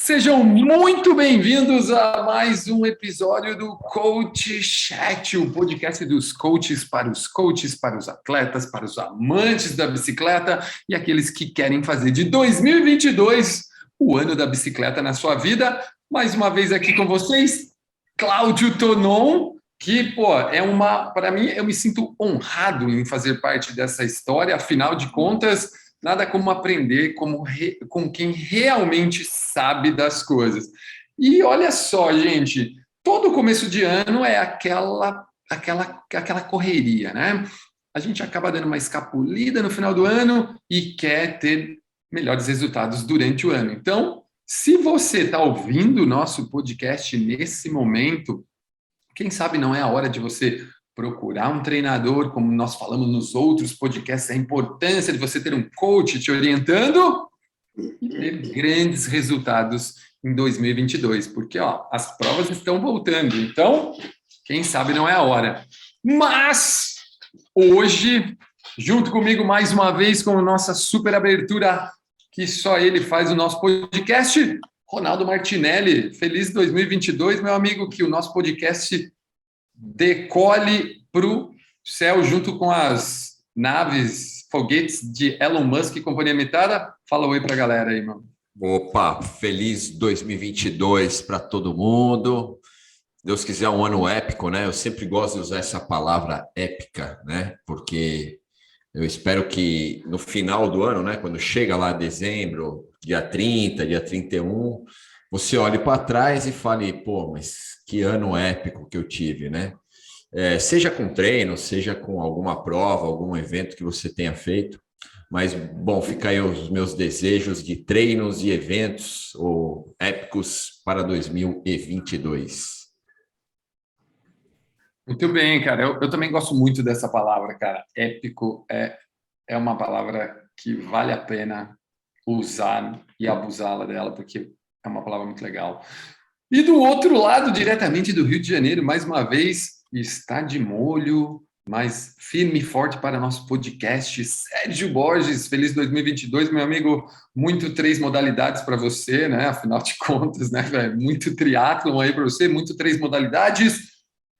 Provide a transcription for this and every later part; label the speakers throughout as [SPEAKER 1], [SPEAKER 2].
[SPEAKER 1] Sejam muito bem-vindos a mais um episódio do Coach Chat, o podcast dos coaches, para os atletas, para os amantes da bicicleta e aqueles que querem fazer de 2022 o ano da bicicleta na sua vida. Mais uma vez aqui com vocês, Cláudio Tonon, que, para mim, eu me sinto honrado em fazer parte dessa história, afinal de contas, nada como aprender com quem realmente sabe das coisas. E olha só, gente, todo começo de ano é aquela correria, né? A gente acaba dando uma escapulida no final do ano e quer ter melhores resultados durante o ano. Então, se você está ouvindo o nosso podcast nesse momento, quem sabe não é a hora de você procurar um treinador, como nós falamos nos outros podcasts, a importância de você ter um coach te orientando e ter grandes resultados em 2022, porque as provas estão voltando, então, quem sabe não é a hora. Mas, hoje, junto comigo mais uma vez com a nossa super abertura, que só ele faz o nosso podcast, Ronaldo Martinelli. Feliz 2022, meu amigo, que o nosso podcast decole para o céu junto com as naves, foguetes de Elon Musk e Companhia Limitada. Fala oi para a galera aí, mano.
[SPEAKER 2] Opa, feliz 2022 para todo mundo. Deus quiser, um ano épico, né? Eu sempre gosto de usar essa palavra épica, né? Porque eu espero que no final do ano, né? Quando chega lá dezembro, dia 30, dia 31, você olhe para trás e fale, pô, mas que ano épico que eu tive, né? Seja com treino, seja com alguma prova, algum evento que você tenha feito. Mas, bom, fica aí os meus desejos de treinos e eventos épicos para 2022.
[SPEAKER 1] Muito bem, cara. Eu também gosto muito dessa palavra, cara. Épico é uma palavra que vale a pena usar e abusá-la dela, porque é uma palavra muito legal. E do outro lado, diretamente do Rio de Janeiro, mais uma vez, está de molho, mas firme e forte para nosso podcast, Sérgio Borges. Feliz 2022, meu amigo. Muito três modalidades para você, né? Afinal de contas, né, velho? Muito triatlon aí para você, muito três modalidades.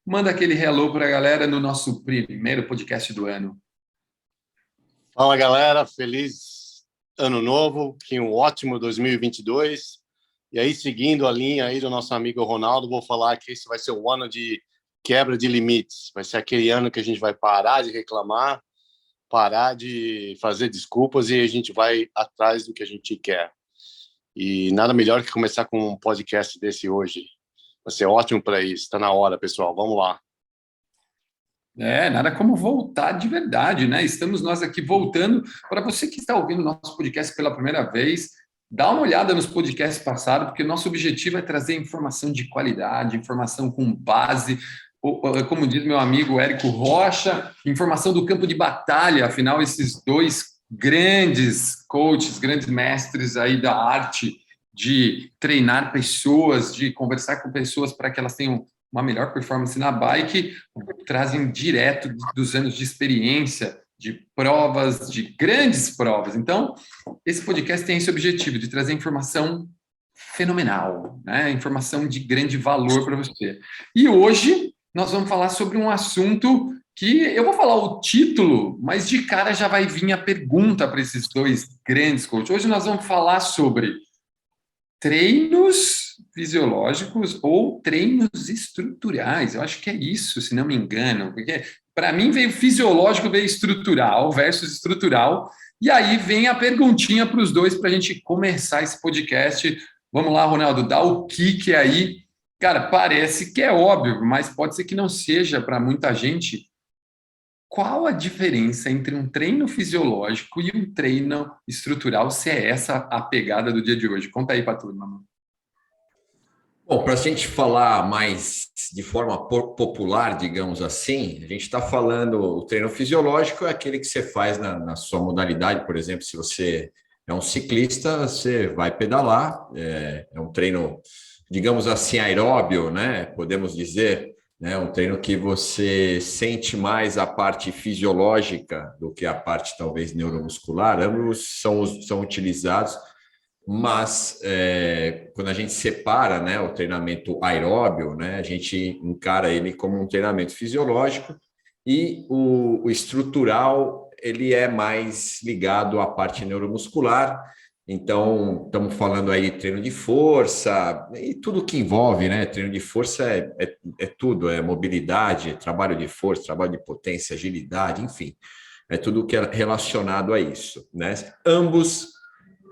[SPEAKER 1] Manda aquele hello para a galera no nosso primeiro podcast do ano.
[SPEAKER 3] Fala, galera. Feliz ano novo, que um ótimo 2022. E aí, seguindo a linha aí do nosso amigo Ronaldo, vou falar que esse vai ser o ano de quebra de limites. Vai ser aquele ano que a gente vai parar de reclamar, parar de fazer desculpas e a gente vai atrás do que a gente quer. E nada melhor que começar com um podcast desse hoje. Vai ser ótimo para isso. Está na hora, pessoal. Vamos lá.
[SPEAKER 1] Nada como voltar de verdade, né? Estamos nós aqui voltando. Para você que está ouvindo o nosso podcast pela primeira vez, dá uma olhada nos podcasts passados, porque o nosso objetivo é trazer informação de qualidade, informação com base, como diz meu amigo Érico Rocha, informação do campo de batalha. Afinal, esses dois grandes coaches, grandes mestres aí da arte de treinar pessoas, de conversar com pessoas para que elas tenham uma melhor performance na bike, trazem direto dos anos de experiência, de provas, de grandes provas. Então, esse podcast tem esse objetivo de trazer informação fenomenal, né? Informação de grande valor para você. E hoje nós vamos falar sobre um assunto que eu vou falar o título, mas de cara já vai vir a pergunta para esses dois grandes coaches. Hoje nós vamos falar sobre treinos fisiológicos ou treinos estruturais. Eu acho que é isso, se não me engano, porque para mim veio fisiológico, veio estrutural versus estrutural, e aí vem a perguntinha para os dois para a gente começar esse podcast. Vamos lá, Ronaldo, dá o kick aí. Cara, parece que é óbvio, mas pode ser que não seja para muita gente. Qual a diferença entre um treino fisiológico e um treino estrutural, se é essa a pegada do dia de hoje? Conta aí para turma, mano.
[SPEAKER 2] Bom, para a gente falar mais de forma popular, digamos assim, a gente está falando, o treino fisiológico é aquele que você faz na sua modalidade. Por exemplo, se você é um ciclista, você vai pedalar, é um treino, digamos assim, aeróbio, né? Podemos dizer, né? Um treino que você sente mais a parte fisiológica do que a parte talvez neuromuscular. Ambos são utilizados. mas quando a gente separa, né, o treinamento aeróbio, né, a gente encara ele como um treinamento fisiológico e o estrutural ele é mais ligado à parte neuromuscular. Então, estamos falando aí de treino de força e tudo que envolve, né? Treino de força é tudo, é mobilidade, é trabalho de força, trabalho de potência, agilidade, enfim, é tudo que é relacionado a isso, né? Ambos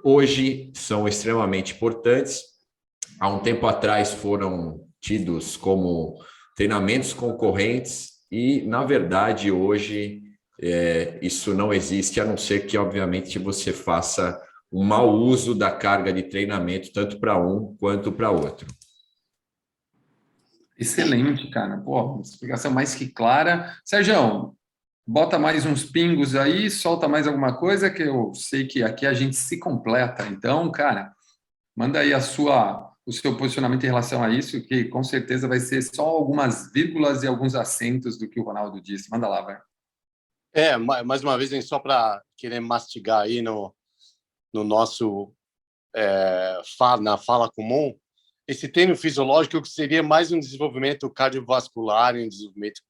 [SPEAKER 2] hoje são extremamente importantes. Há um tempo atrás foram tidos como treinamentos concorrentes e, na verdade, hoje isso não existe, a não ser que, obviamente, você faça um mau uso da carga de treinamento, tanto para um quanto para outro.
[SPEAKER 1] Excelente, cara. Pô, explicação mais que clara. Sérgio, bota mais uns pingos aí, solta mais alguma coisa, que eu sei que aqui a gente se completa. Então, cara, manda aí o seu posicionamento em relação a isso, que com certeza vai ser só algumas vírgulas e alguns acentos do que o Ronaldo disse. Manda lá, vai.
[SPEAKER 3] Mais uma vez, só para querer mastigar aí no nosso na fala comum, esse treino fisiológico seria mais um desenvolvimento cardiovascular, um desenvolvimento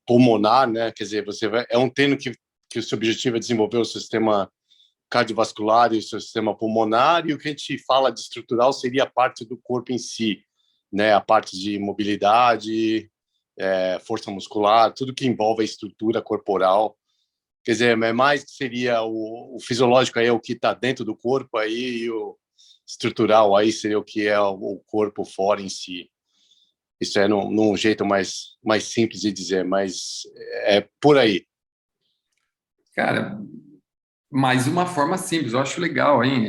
[SPEAKER 3] pulmonar, né? Quer dizer, é um treino que o seu objetivo é desenvolver o sistema cardiovascular e o seu sistema pulmonar, e o que a gente fala de estrutural seria a parte do corpo em si, né? A parte de mobilidade, força muscular, tudo que envolve a estrutura corporal. Quer dizer, é mais que seria o fisiológico aí é o que está dentro do corpo aí, e o estrutural aí seria o que é o corpo fora em si. Isso é num jeito mais simples de dizer, mas é por aí.
[SPEAKER 1] Cara, mais uma forma simples, eu acho legal, hein?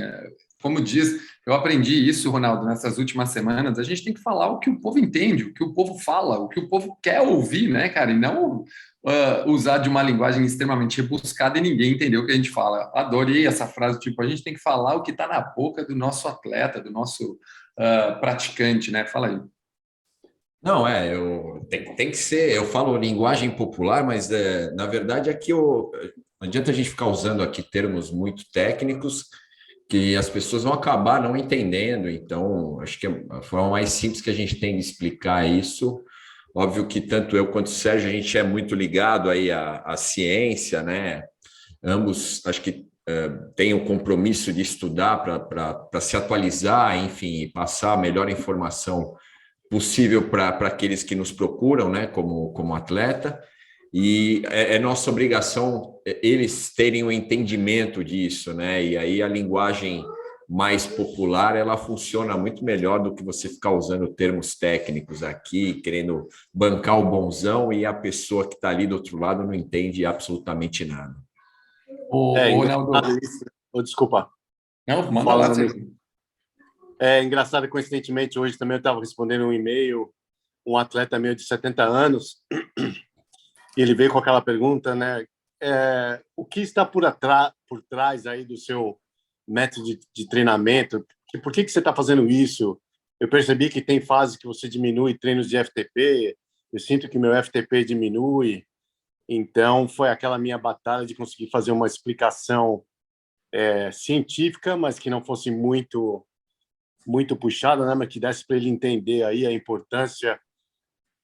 [SPEAKER 1] Como diz, eu aprendi isso, Ronaldo, nessas últimas semanas. A gente tem que falar o que o povo entende, o que o povo fala, o que o povo quer ouvir, né, cara? E não usar de uma linguagem extremamente rebuscada e ninguém entender o que a gente fala. Adorei essa frase, tipo, a gente tem que falar o que está na boca do nosso atleta, do nosso praticante, né? Fala aí.
[SPEAKER 2] Não, tem que ser, eu falo linguagem popular, mas na verdade aqui não adianta a gente ficar usando aqui termos muito técnicos que as pessoas vão acabar não entendendo. Então, acho que a forma mais simples que a gente tem de explicar isso, óbvio que tanto eu quanto o Sérgio, a gente é muito ligado aí à ciência, né? Ambos, acho que têm o compromisso de estudar para se atualizar, enfim, e passar a melhor informação possível para aqueles que nos procuram, né, como atleta, e é nossa obrigação eles terem o entendimento disso, né, e aí a linguagem mais popular, ela funciona muito melhor do que você ficar usando termos técnicos aqui, querendo bancar o bonzão e a pessoa que está ali do outro lado não entende absolutamente nada.
[SPEAKER 1] Ronaldo.
[SPEAKER 3] Isso. Desculpa.
[SPEAKER 1] Não, manda lá, Sérgio.
[SPEAKER 3] É engraçado, coincidentemente, hoje também eu estava respondendo um e-mail, um atleta meu de 70 anos, e ele veio com aquela pergunta, né? O que está por trás aí do seu método de treinamento? Por que você está fazendo isso? Eu percebi que tem fases que você diminui treinos de FTP, eu sinto que meu FTP diminui, então foi aquela minha batalha de conseguir fazer uma explicação científica, mas que não fosse muito puxada, né, mas que desse para ele entender aí a importância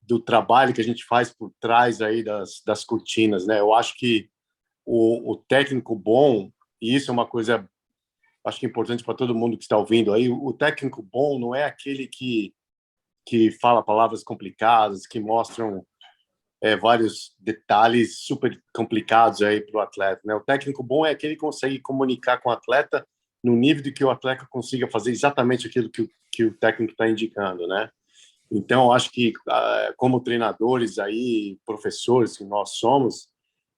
[SPEAKER 3] do trabalho que a gente faz por trás aí das cortinas, né? Eu acho que o técnico bom, e isso é uma coisa acho que é importante para todo mundo que está ouvindo aí, o técnico bom não é aquele que fala palavras complicadas, que mostram vários detalhes super complicados aí para o atleta, né? O técnico bom é aquele que consegue comunicar com o atleta no nível de que o atleta consiga fazer exatamente aquilo que o técnico está indicando, né? Então, acho que como treinadores aí, professores que nós somos,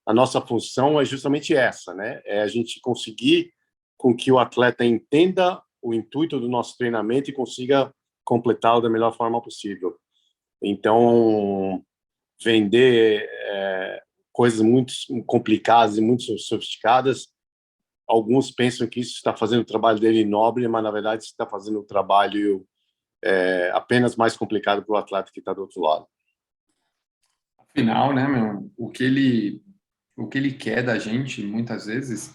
[SPEAKER 3] a nossa função é justamente essa, né? É a gente conseguir com que o atleta entenda o intuito do nosso treinamento e consiga completá-lo da melhor forma possível. Então, vender coisas muito complicadas e muito sofisticadas, alguns pensam que isso está fazendo o trabalho dele nobre, mas na verdade está fazendo o trabalho apenas mais complicado para o atleta que está do outro lado.
[SPEAKER 1] Afinal, né, meu, o que ele quer da gente, muitas vezes,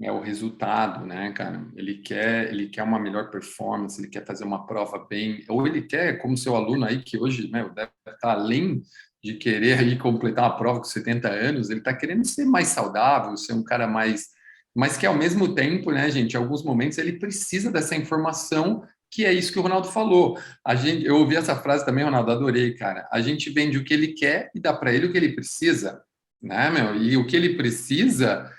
[SPEAKER 1] é o resultado, né, cara? Ele quer uma melhor performance, ele quer fazer uma prova bem, ou ele quer, como seu aluno aí, que hoje, né, deve estar além de querer aí completar uma prova com 70 anos, ele está querendo ser mais saudável, ser um cara mais, mas que ao mesmo tempo, né, gente, em alguns momentos ele precisa dessa informação, que é isso que o Ronaldo falou. Eu ouvi essa frase também, Ronaldo, adorei, cara. A gente vende o que ele quer e dá para ele o que ele precisa, né, meu? E o que ele precisa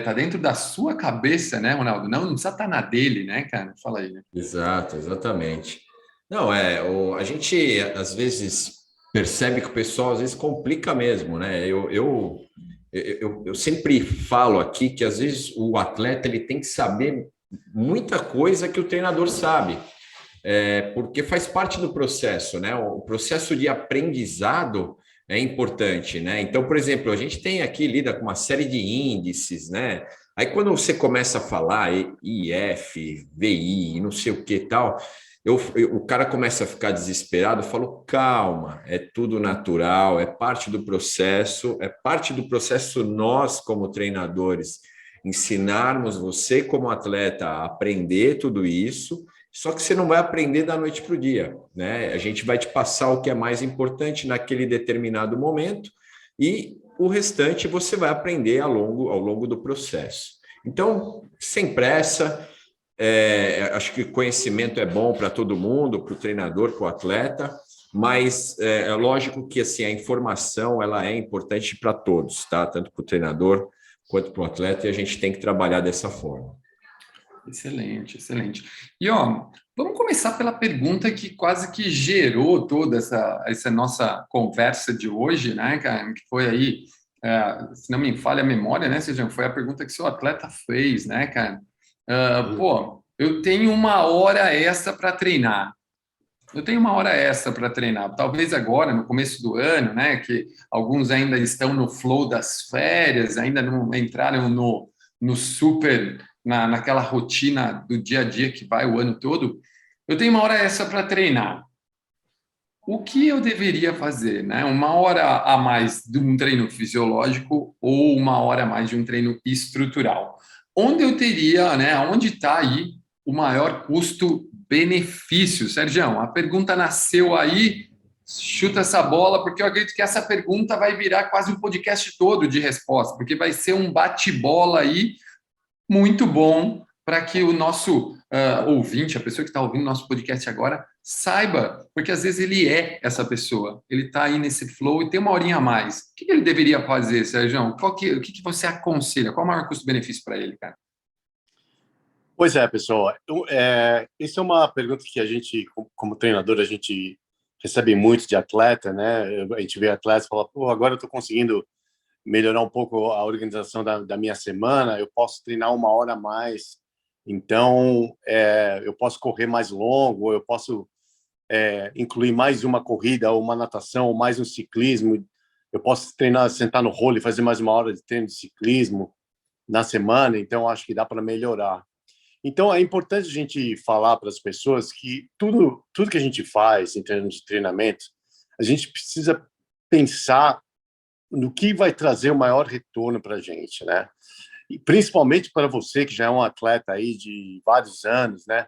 [SPEAKER 1] tá dentro da sua cabeça, né, Ronaldo? Não precisa estar na dele, né, cara? Fala aí, né?
[SPEAKER 2] Exato, exatamente. Não, a gente às vezes percebe que o pessoal às vezes complica mesmo, né? Eu sempre falo aqui que às vezes o atleta ele tem que saber muita coisa que o treinador sabe, porque faz parte do processo, né? O processo de aprendizado é importante, né? Então, por exemplo, a gente tem aqui, lida com uma série de índices, né? Aí quando você começa a falar IF, VI, não sei o que e tal, o cara começa a ficar desesperado, eu falo, calma, é tudo natural, é parte do processo nós, como treinadores, ensinarmos você como atleta a aprender tudo isso. Só que você não vai aprender da noite para o dia, né? A gente vai te passar o que é mais importante naquele determinado momento e o restante você vai aprender ao longo do processo. Então, sem pressa, acho que conhecimento é bom para todo mundo, para o treinador, para o atleta, mas é lógico que assim, a informação ela é importante para todos, tá? Tanto para o treinador quanto para o atleta, e a gente tem que trabalhar dessa forma.
[SPEAKER 1] Excelente, excelente. E ó, vamos começar pela pergunta que quase que gerou toda essa nossa conversa de hoje, né, cara? Que foi aí, se não me falha a memória, né, Sejam? Foi a pergunta que seu atleta fez, né, cara? Pô, eu tenho uma hora extra para treinar. Eu tenho uma hora extra para treinar. Talvez agora, no começo do ano, né, que alguns ainda estão no flow das férias, ainda não entraram no super, naquela rotina do dia a dia que vai o ano todo. Eu tenho uma hora extra para treinar. O que eu deveria fazer, né? Uma hora a mais de um treino fisiológico ou uma hora a mais de um treino estrutural? Onde eu teria, né? Onde está aí o maior custo-benefício? Sérgio, a pergunta nasceu aí, chuta essa bola, porque eu acredito que essa pergunta vai virar quase um podcast todo de resposta, porque vai ser um bate-bola aí muito bom para que o nosso ouvinte, a pessoa que está ouvindo nosso podcast agora, saiba, porque às vezes ele é essa pessoa, ele está aí nesse flow e tem uma horinha a mais. O que ele deveria fazer, Sérgio? O que você aconselha? Qual é o maior custo-benefício para ele, cara?
[SPEAKER 3] Pois é, pessoal. Isso é uma pergunta que a gente, como treinador, a gente recebe muito de atleta, né? A gente vê atletas falar, pô, agora eu estou conseguindo melhorar um pouco a organização da minha semana, eu posso treinar uma hora a mais, então eu posso correr mais longo, eu posso incluir mais uma corrida, ou uma natação, ou mais um ciclismo, eu posso treinar, sentar no rolo e fazer mais uma hora de treino de ciclismo na semana, então acho que dá para melhorar. Então, é importante a gente falar para as pessoas que tudo que a gente faz em termos de treinamento, a gente precisa pensar no que vai trazer o maior retorno para a gente, né? E principalmente para você que já é um atleta aí de vários anos, né?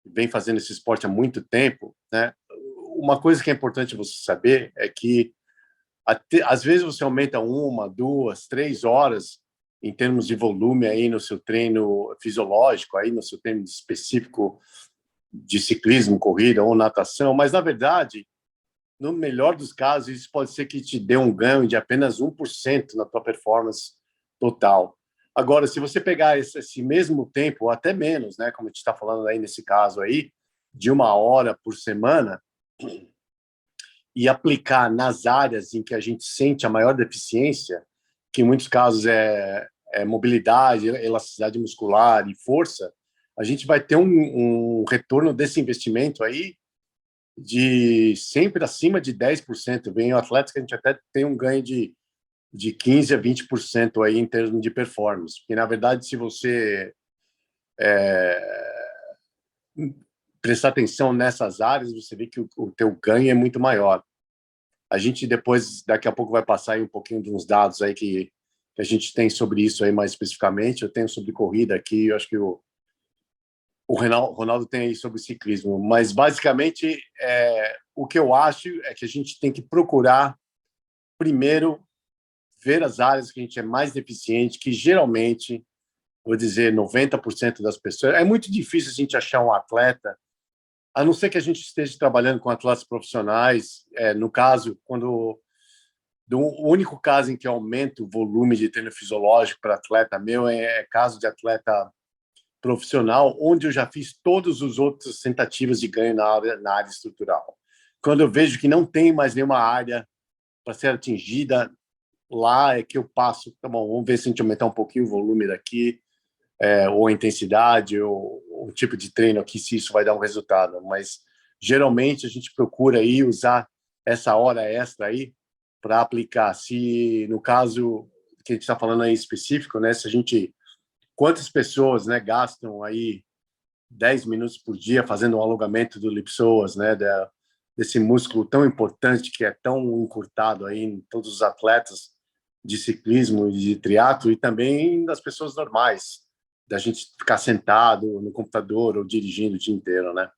[SPEAKER 3] Vem fazendo esse esporte há muito tempo, né? Uma coisa que é importante você saber é que às vezes você aumenta 1, 2, 3 horas em termos de volume aí no seu treino fisiológico, aí no seu treino específico de ciclismo, corrida ou natação, mas na verdade, no melhor dos casos, isso pode ser que te dê um ganho de apenas 1% na tua performance total. Agora, se você pegar esse mesmo tempo, ou até menos, né, como a gente está falando aí nesse caso aí, de uma hora por semana, e aplicar nas áreas em que a gente sente a maior deficiência, que em muitos casos é mobilidade, elasticidade muscular e força, a gente vai ter um retorno desse investimento aí de sempre acima de 10%. Vem atletas que a gente até tem um ganho de 15% a 20% aí em termos de performance. Porque, na verdade, se você prestar atenção nessas áreas, você vê que o teu ganho é muito maior. A gente depois, daqui a pouco, vai passar aí um pouquinho de uns dados aí que que a gente tem sobre isso aí mais especificamente. Eu tenho sobre corrida aqui, eu acho que o Ronaldo tem aí sobre ciclismo, mas basicamente o que eu acho é que a gente tem que procurar primeiro ver as áreas que a gente é mais deficiente, que geralmente, vou dizer, 90% das pessoas. É muito difícil a gente achar um atleta, a não ser que a gente esteja trabalhando com atletas profissionais. No caso, o único caso em que aumenta o volume de treino fisiológico para atleta meu é caso de atleta profissional, onde eu já fiz todos os outros tentativas de ganho na área estrutural. Quando eu vejo que não tem mais nenhuma área para ser atingida, lá é que eu passo, tá bom, vamos ver se a gente aumentar um pouquinho o volume daqui, ou a intensidade, ou o tipo de treino aqui, se isso vai dar um resultado. Mas, geralmente, a gente procura aí usar essa hora extra aí para aplicar. Se, no caso que a gente está falando aí específico, né, se a gente... Quantas pessoas, né, gastam aí 10 minutos por dia fazendo um alongamento do iliopsoas, né, desse músculo tão importante que é tão encurtado aí em todos os atletas de ciclismo e de triatlo, e também das pessoas normais, da gente ficar sentado no computador ou dirigindo o dia inteiro, né?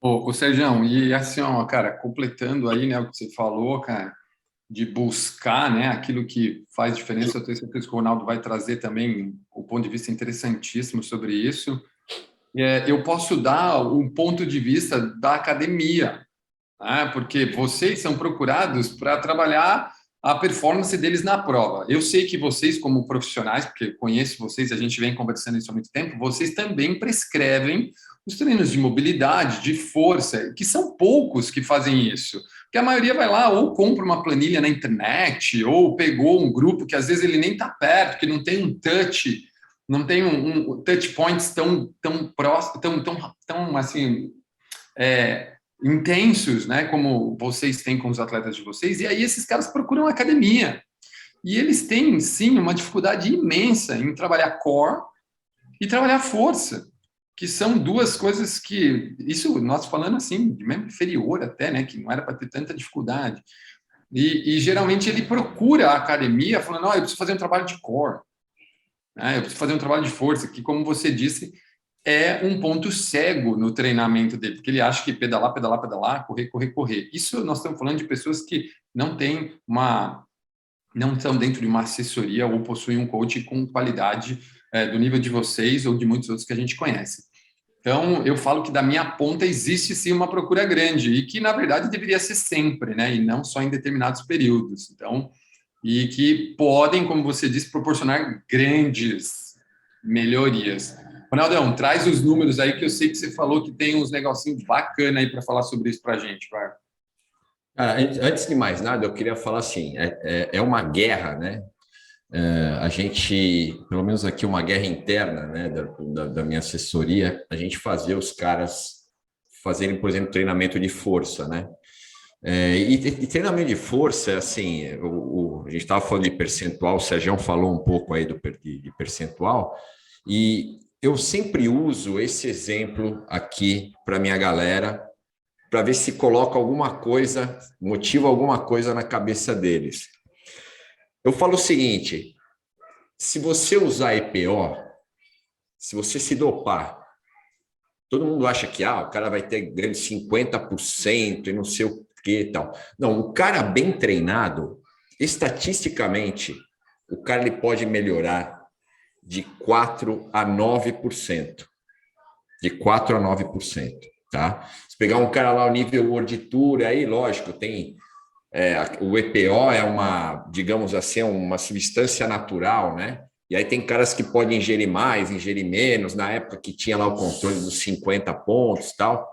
[SPEAKER 1] Ô Sérgio, e assim, ó, cara, completando aí, né, o que você falou, cara, de buscar, né, aquilo que faz diferença. Eu tenho certeza que o Ronaldo vai trazer também um ponto de vista interessantíssimo sobre isso. Eu posso dar um ponto de vista da academia, né, porque vocês são procurados para trabalhar a performance deles na prova. Eu sei que vocês, como profissionais, porque eu conheço vocês, a gente vem conversando isso há muito tempo, vocês também prescrevem os treinos de mobilidade, de força, que são poucos que fazem isso. Porque a maioria vai lá ou compra uma planilha na internet, ou pegou um grupo que às vezes ele nem está perto, que não tem um touch, não tem um touch points tão próximo, tão assim, intensos, né, como vocês têm com os atletas de vocês. E aí esses caras procuram academia. E eles têm, sim, uma dificuldade imensa em trabalhar core e trabalhar força, que são duas coisas que, isso nós falando assim, de membro inferior até, né, que não era para ter tanta dificuldade. E geralmente ele procura a academia falando, não, eu preciso fazer um trabalho de core, né, eu preciso fazer um trabalho de força, que, como você disse, é um ponto cego no treinamento dele, porque ele acha que pedalar, pedalar, pedalar, correr, correr, correr. Isso nós estamos falando de pessoas que não estão dentro de uma assessoria ou possuem um coach com qualidade do nível de vocês ou de muitos outros que a gente conhece. Então, eu falo que da minha ponta existe sim uma procura grande e que, na verdade, deveria ser sempre, né? E não só em determinados períodos. Então, e que podem, como você disse, proporcionar grandes melhorias. Ronaldão, traz os números aí, que eu sei que você falou que tem uns negocinhos bacanas aí para falar sobre isso para a gente, vai.
[SPEAKER 2] Antes de mais nada, eu queria falar assim, é uma guerra, né? A gente, pelo menos aqui, uma guerra interna, né, da minha assessoria, a gente fazer os caras fazerem, por exemplo, treinamento de força, né? E treinamento de força, assim, a gente estava falando de percentual, o Sérgio falou um pouco aí de percentual, e eu sempre uso esse exemplo aqui para minha galera, para ver se coloca alguma coisa, motiva alguma coisa na cabeça deles. Eu falo o seguinte, se você usar EPO, se você se dopar, todo mundo acha que o cara vai ter ganho de 50% e não sei o que e tal. Não, o cara bem treinado, estatisticamente, o cara ele pode melhorar de 4 a 9%. De 4 a 9%, tá? Se pegar um cara lá, o nível World aí, lógico, tem... o EPO é uma, digamos assim, uma substância natural, né? E aí tem caras que podem ingerir mais, ingerir menos, na época que tinha lá o controle dos 50 pontos e tal.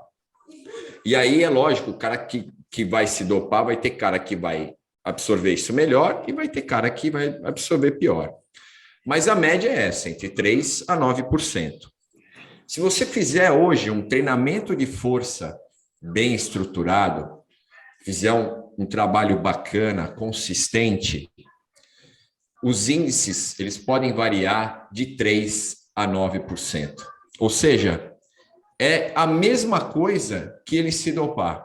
[SPEAKER 2] E aí é lógico, o cara que vai se dopar vai ter cara que vai absorver isso melhor e vai ter cara que vai absorver pior. Mas a média é essa, entre 3 a 9%. Se você fizer hoje um treinamento de força bem estruturado, fizer um trabalho bacana, consistente, os índices eles podem variar de 3 a 9%. Ou seja, é a mesma coisa que ele se dopar.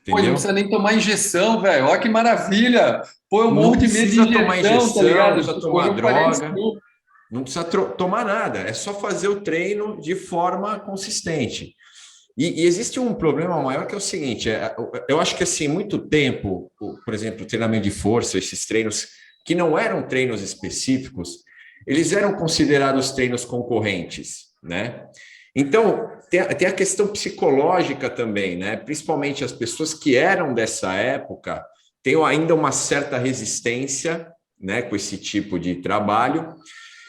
[SPEAKER 1] Pô, não
[SPEAKER 2] entendeu?
[SPEAKER 1] precisa nem tomar injeção, velho. Olha que maravilha. Pô, eu
[SPEAKER 2] Não
[SPEAKER 1] morro de medo de
[SPEAKER 2] precisa tomar
[SPEAKER 1] injeção, tá
[SPEAKER 2] injeção,
[SPEAKER 1] ligado?
[SPEAKER 2] não precisa
[SPEAKER 1] Tipo,
[SPEAKER 2] tomar
[SPEAKER 1] eu faria isso
[SPEAKER 2] droga,
[SPEAKER 1] tudo.
[SPEAKER 2] não precisa tomar nada, é só fazer o treino de forma consistente. E existe um problema maior que é o seguinte: eu acho que assim, muito tempo, por exemplo, o treinamento de força, esses treinos que não eram treinos específicos, eles eram considerados treinos concorrentes, né? Então, tem a questão psicológica também, né? Principalmente as pessoas que eram dessa época têm ainda uma certa resistência, né, com esse tipo de trabalho.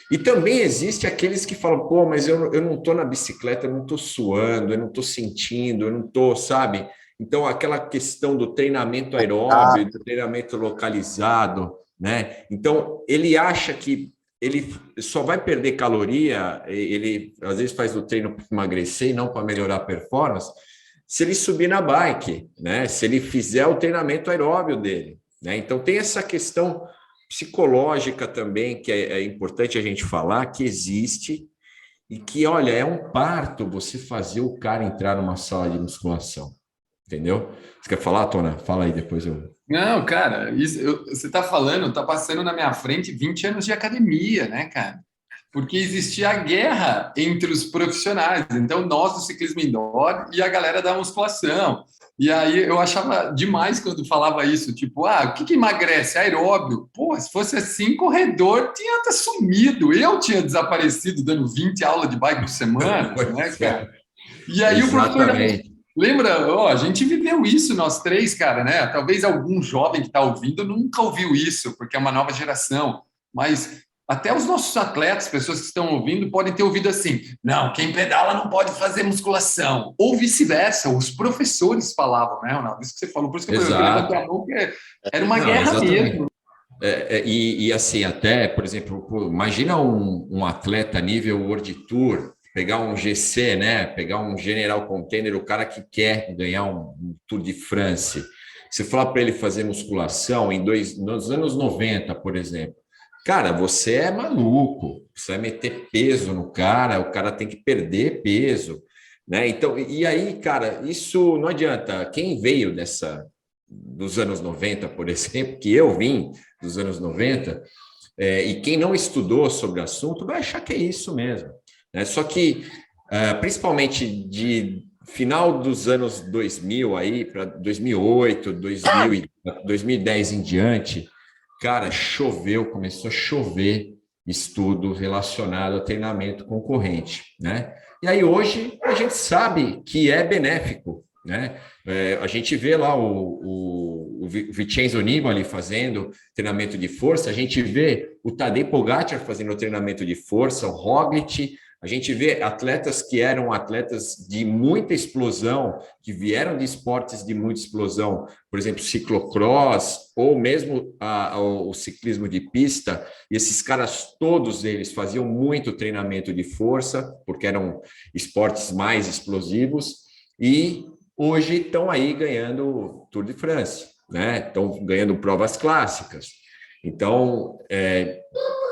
[SPEAKER 2] E também existe aqueles que falam, pô, mas eu não estou na bicicleta, eu não estou suando, eu não estou sentindo, eu não estou, sabe? Então, aquela questão do treinamento aeróbio, do treinamento localizado, né? Então, ele acha que ele só vai perder caloria, ele às vezes faz o treino para emagrecer e não para melhorar a performance, se ele subir na bike, né? Se ele fizer o treinamento aeróbio dele, né? Então, tem essa questão psicológica também, que é importante a gente falar, que existe e que, olha, é um parto você fazer o cara entrar numa sala de musculação, entendeu? Você quer falar, Tona? Fala aí, depois eu...
[SPEAKER 1] Não, cara, você tá falando, tá passando na minha frente 20 anos de academia, né, cara? Porque existia a guerra entre os profissionais. Então, nós do ciclismo indoor e a galera da musculação. E aí eu achava demais quando falava isso, tipo, o que emagrece? Aeróbio. Pô, se fosse assim, corredor tinha até sumido. Eu tinha desaparecido dando 20 aulas de bike por semana, né,
[SPEAKER 2] Pois
[SPEAKER 1] cara?
[SPEAKER 2] é,
[SPEAKER 1] E aí o professor
[SPEAKER 2] exatamente.
[SPEAKER 1] lembra, ó, a gente viveu isso, nós três, cara, né? Talvez algum jovem que está ouvindo nunca ouviu isso, porque é uma nova geração. Mas até os nossos atletas, pessoas que estão ouvindo, podem ter ouvido assim: não, quem pedala não pode fazer musculação. Ou vice-versa, os professores falavam, né, Ronaldo? Isso que você falou, por isso que eu levantei
[SPEAKER 2] Exato.
[SPEAKER 1] a mão, porque era uma
[SPEAKER 2] Não,
[SPEAKER 1] guerra
[SPEAKER 2] exatamente.
[SPEAKER 1] mesmo.
[SPEAKER 2] E assim, até, por exemplo, pô, imagina um atleta nível World Tour, pegar um GC, né? Pegar um General Container, o cara que quer ganhar um Tour de France. Você falar para ele fazer musculação nos anos 90, por exemplo. Cara, você é maluco, você vai meter peso no cara, o cara tem que perder peso, né? Então, e aí, cara, isso não adianta. Quem veio dos anos 90, por exemplo, que eu vim dos anos 90, e quem não estudou sobre o assunto vai achar que é isso mesmo, né? Só que, principalmente de final dos anos 2000 aí para 2008, 2010 em diante, cara, começou a chover estudo relacionado a treinamento concorrente, né? E aí hoje a gente sabe que é benéfico, né? A gente vê lá o Vincenzo Nibali fazendo treinamento de força, a gente vê o Tadej Pogačar fazendo treinamento de força, o Roglic, a gente vê atletas que eram atletas de muita explosão, que vieram de esportes de muita explosão, por exemplo, ciclocross, ou mesmo o ciclismo de pista, e esses caras, todos eles faziam muito treinamento de força, porque eram esportes mais explosivos, e hoje estão aí ganhando o Tour de France, né? Estão ganhando provas clássicas. Então,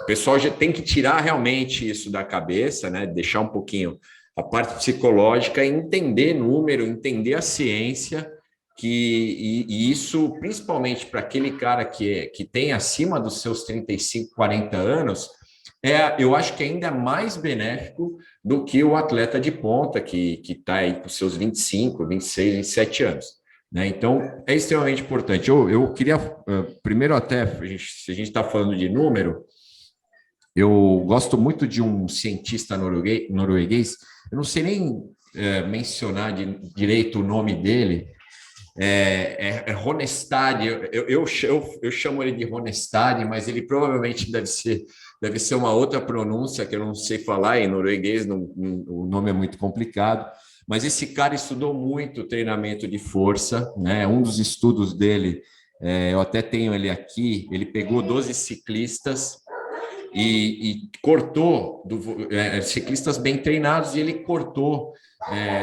[SPEAKER 2] o pessoal já tem que tirar realmente isso da cabeça, né? Deixar um pouquinho a parte psicológica e entender número, entender a ciência, e isso, principalmente para aquele cara que tem acima dos seus 35, 40 anos, eu acho que ainda é mais benéfico do que o atleta de ponta que está aí com seus 25, 26, 27 anos. Né? Então, é extremamente importante. Eu queria, primeiro até, se a gente está falando de número, eu gosto muito de um cientista norueguês, eu não sei nem mencionar direito o nome dele, Ronestad, eu chamo ele de Ronestad, mas ele provavelmente deve ser uma outra pronúncia que eu não sei falar, em norueguês o nome é muito complicado, mas esse cara estudou muito treinamento de força, né? Um dos estudos dele, eu até tenho ele aqui, ele pegou 12 ciclistas e cortou, ciclistas bem treinados, e ele cortou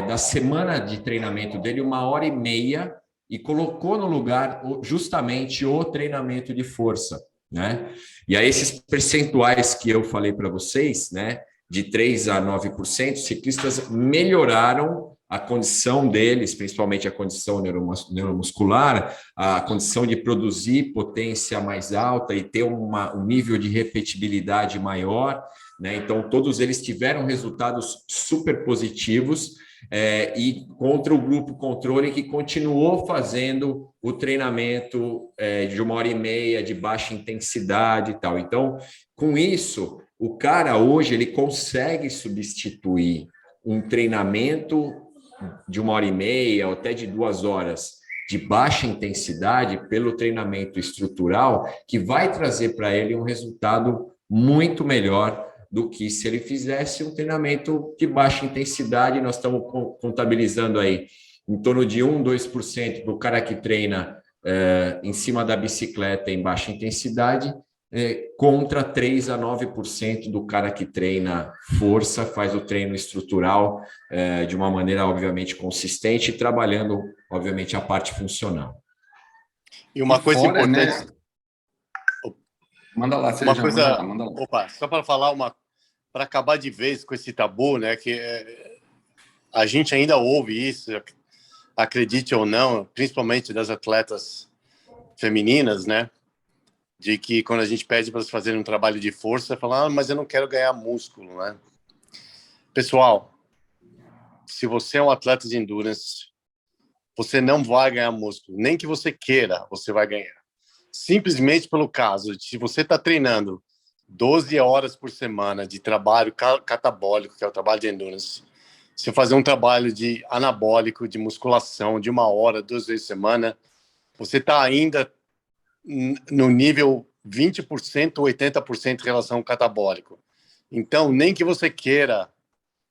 [SPEAKER 2] da semana de treinamento dele 1h30 e colocou no lugar justamente o treinamento de força, né? E aí esses percentuais que eu falei para vocês, né, de 3 a 9%, ciclistas melhoraram a condição deles, principalmente a condição neuromuscular, a condição de produzir potência mais alta e ter um nível de repetibilidade maior, né? Então, todos eles tiveram resultados super positivos, e contra o grupo controle que continuou fazendo o treinamento de 1h30 de baixa intensidade e tal. Então, com isso, o cara hoje ele consegue substituir um treinamento de 1h30 ou até de 2 horas de baixa intensidade pelo treinamento estrutural, que vai trazer para ele um resultado muito melhor do que se ele fizesse um treinamento de baixa intensidade. Nós estamos contabilizando aí em torno de 1-2% do cara que treina em cima da bicicleta em baixa intensidade, contra 3-9% do cara que treina força, faz o treino estrutural de uma maneira, obviamente, consistente, trabalhando, obviamente, a parte funcional.
[SPEAKER 3] E uma coisa
[SPEAKER 1] fora,
[SPEAKER 3] importante...
[SPEAKER 1] Né? Manda lá, Sérgio, manda lá.
[SPEAKER 3] Opa, só para falar para acabar de vez com esse tabu, né, que a gente ainda ouve isso, acredite ou não, principalmente das atletas femininas, né, de que quando a gente pede para elas fazerem um trabalho de força, falam, mas eu não quero ganhar músculo, né? Pessoal, se você é um atleta de endurance, você não vai ganhar músculo, nem que você queira, você vai ganhar. Simplesmente pelo caso de se você está treinando 12 horas por semana de trabalho catabólico, que é o trabalho de endurance, se fazer um trabalho de anabólico, de musculação, de 1 hora, 2 vezes por semana, você está ainda no nível 20% ou 80% em relação ao catabólico. Então, nem que você queira,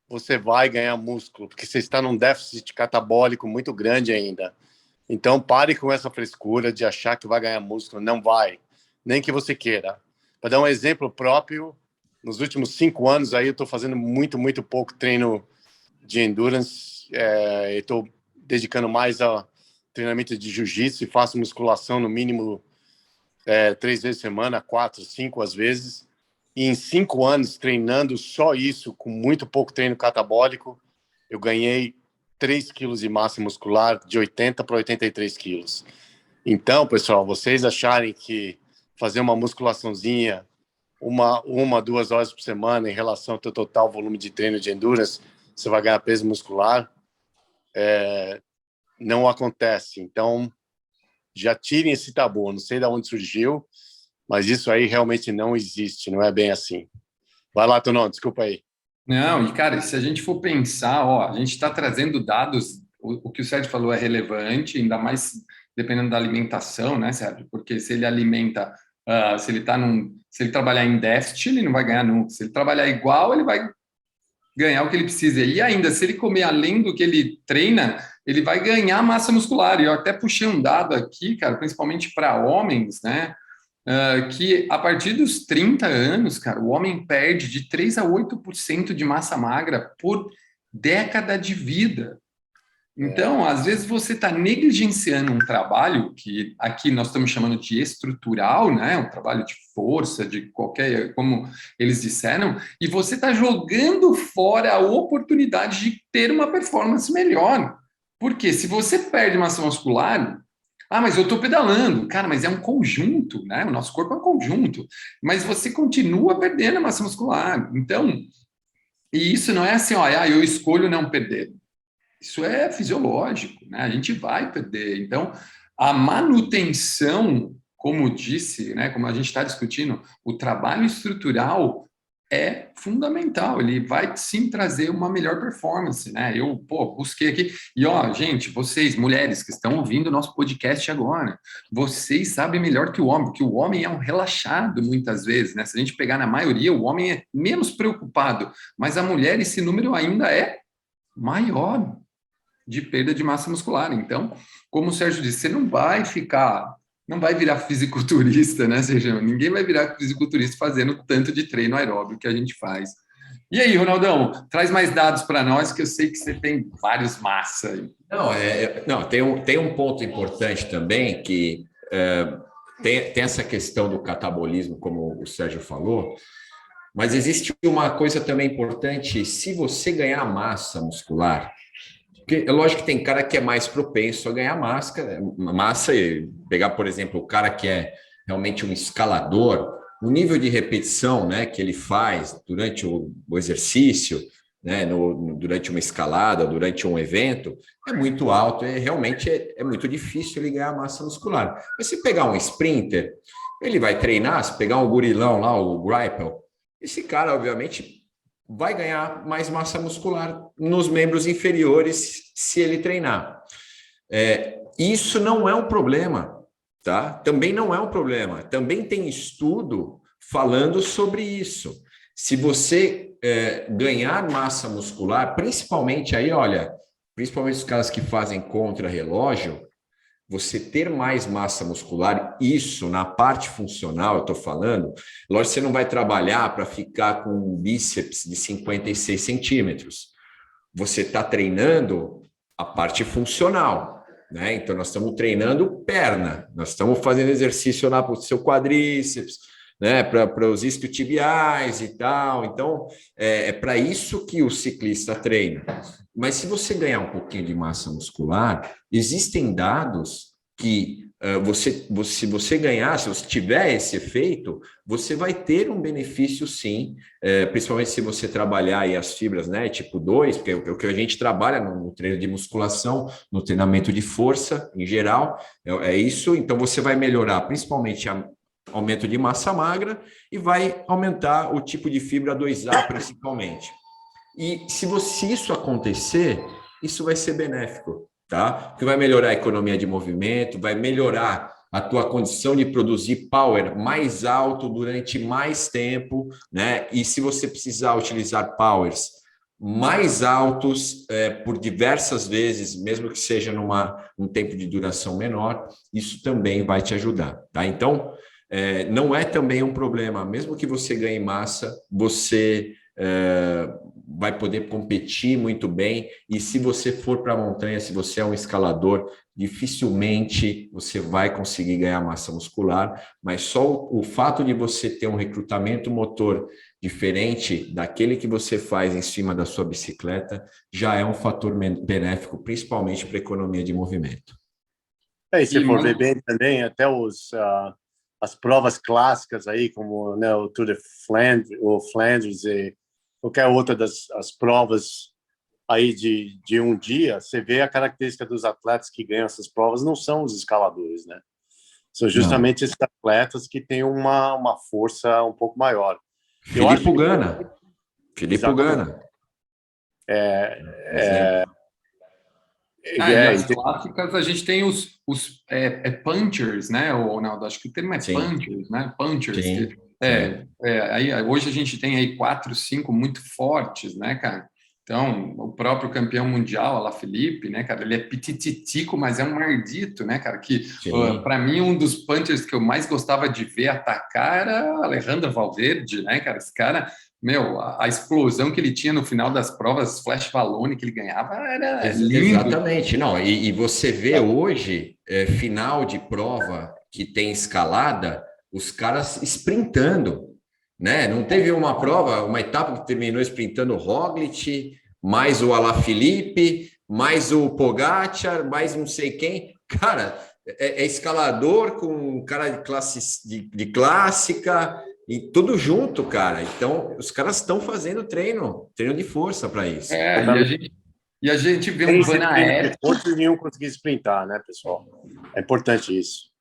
[SPEAKER 3] você vai ganhar músculo, porque você está num déficit catabólico muito grande ainda. Então, pare com essa frescura de achar que vai ganhar músculo. Não vai, nem que você queira. Para dar um exemplo próprio, nos últimos 5 anos aí eu estou fazendo muito pouco treino de endurance. Estou dedicando mais a treinamento de jiu-jitsu e faço musculação no mínimo 3 vezes por semana, 4, 5 às vezes. E em 5 anos treinando só isso, com muito pouco treino catabólico, eu ganhei 3 quilos de massa muscular, de 80 para 83 quilos. Então, pessoal, vocês acharem que fazer uma musculaçãozinha 1-2 horas por semana em relação ao teu total volume de treino de endurance, você vai ganhar peso muscular, não acontece. Então, já tirem esse tabu. Não sei de onde surgiu, mas isso aí realmente não existe, não é bem assim. Vai lá, Tonão, desculpa aí.
[SPEAKER 1] Não, e cara, se a gente for pensar, a gente está trazendo dados, o que o Sérgio falou é relevante, ainda mais dependendo da alimentação, né, Sérgio? Porque se ele alimenta, se ele trabalhar em déficit, ele não vai ganhar nunca. Se ele trabalhar igual, ele vai ganhar o que ele precisa. E ainda, se ele comer além do que ele treina, ele vai ganhar massa muscular. E eu até puxei um dado aqui, cara, principalmente para homens, né? Que a partir dos 30 anos, cara, o homem perde de 3-8% de massa magra por década de vida. Então, às vezes você está negligenciando um trabalho que aqui nós estamos chamando de estrutural, né? Um trabalho de força, de qualquer, como eles disseram, e você está jogando fora a oportunidade de ter uma performance melhor. Porque se você perde massa muscular, mas eu estou pedalando. Cara, mas é um conjunto, né? O nosso corpo é um conjunto. Mas você continua perdendo a massa muscular. Então, e isso não é assim, eu escolho não perder. Isso é fisiológico, né? A gente vai perder. Então, a manutenção, como disse, né? Como a gente está discutindo, o trabalho estrutural é fundamental, ele vai sim trazer uma melhor performance, né? Eu, busquei aqui, e gente, vocês, mulheres que estão ouvindo o nosso podcast agora, vocês sabem melhor que o homem, porque o homem é um relaxado muitas vezes, né? Se a gente pegar na maioria, o homem é menos preocupado, mas a mulher, esse número ainda é maior de perda de massa muscular. Então, como o Sérgio disse, você não vai virar fisiculturista, né, Sérgio? Ninguém vai virar fisiculturista fazendo tanto de treino aeróbico que a gente faz. E aí, Ronaldão, traz mais dados para nós, que eu sei que você tem vários massa aí.
[SPEAKER 2] Não, tem um ponto importante também, que tem essa questão do catabolismo, como o Sérgio falou, mas existe uma coisa também importante: se você ganhar massa muscular, Porque é lógico que tem cara que é mais propenso a ganhar massa e pegar, por exemplo, o cara que é realmente um escalador, o nível de repetição, né, que ele faz durante o exercício, né, durante uma escalada, durante um evento, é muito alto, realmente é muito difícil ele ganhar massa muscular. Mas se pegar um sprinter, ele vai treinar, se pegar um gurilão lá, o Greipel, esse cara, obviamente, vai ganhar mais massa muscular nos membros inferiores se ele treinar. Isso não é um problema, tá? Também não é um problema. Também tem estudo falando sobre isso. Se você ganhar massa muscular, principalmente aí, olha, principalmente os caras que fazem contra-relógio, você ter mais massa muscular, isso na parte funcional, eu estou falando, lógico que você não vai trabalhar para ficar com um bíceps de 56 centímetros. Você está treinando a parte funcional, né? Então, nós estamos treinando perna, nós estamos fazendo exercício lá para o seu quadríceps, né? Para os isquiotibiais e tal. Então, é para isso que o ciclista treina. Mas se você ganhar um pouquinho de massa muscular, existem dados que se você ganhar, se você tiver esse efeito, você vai ter um benefício sim, principalmente se você trabalhar aí as fibras, né, tipo 2, porque é o que a gente trabalha no treino de musculação, no treinamento de força em geral, é isso. Então você vai melhorar principalmente aumento de massa magra e vai aumentar o tipo de fibra 2A principalmente. E se isso acontecer, isso vai ser benéfico, tá? Porque vai melhorar a economia de movimento, vai melhorar a tua condição de produzir power mais alto durante mais tempo, né? E se você precisar utilizar powers mais altos por diversas vezes, mesmo que seja num tempo de duração menor, isso também vai te ajudar, tá? Então, não é também um problema, mesmo que você ganhe massa, você vai poder competir muito bem, e se você for para a montanha, se você é um escalador, dificilmente você vai conseguir ganhar massa muscular, mas só o fato de você ter um recrutamento motor diferente daquele que você faz em cima da sua bicicleta já é um fator benéfico, principalmente para a economia de movimento.
[SPEAKER 3] E se for ver bem também, até as provas clássicas aí, como, né, o Tour de Flandres, o Flandres e qualquer outra das provas aí de um dia, você vê a característica dos atletas que ganham essas provas não são os escaladores, né? São justamente esses atletas que têm uma força um pouco maior.
[SPEAKER 2] Filippo Ganna. Filippo Ganna.
[SPEAKER 1] Nas clássicas a gente tem os punchers, né, Ronaldo? Acho que o termo é
[SPEAKER 2] Sim.
[SPEAKER 1] punchers, né? Punchers.
[SPEAKER 2] Sim.
[SPEAKER 1] Aí, hoje a gente tem aí 4, 5 muito fortes, né, cara? Então, o próprio campeão mundial, Alaphilippe, né, cara? Ele é pitititico, mas é um mardito, né, cara? Que, para mim, um dos punchers que eu mais gostava de ver atacar era Alejandro Valverde, né, cara? Esse cara... a explosão que ele tinha no final das provas, Flash Vallone que ele ganhava, era lindo.
[SPEAKER 2] Exatamente. Não, e você vê hoje, final de prova que tem escalada, os caras sprintando, né? Não teve uma prova, uma etapa que terminou sprintando o Roglic, mais o Alaphilippe, mais o Pogacar, mais não sei quem. Cara, é escalador com cara de clássica... E tudo junto, cara. Então, os caras estão fazendo treino de força para isso.
[SPEAKER 1] E a gente vê um Van Aert...
[SPEAKER 3] Outros nenhum conseguir sprintar, né, pessoal? É importante isso.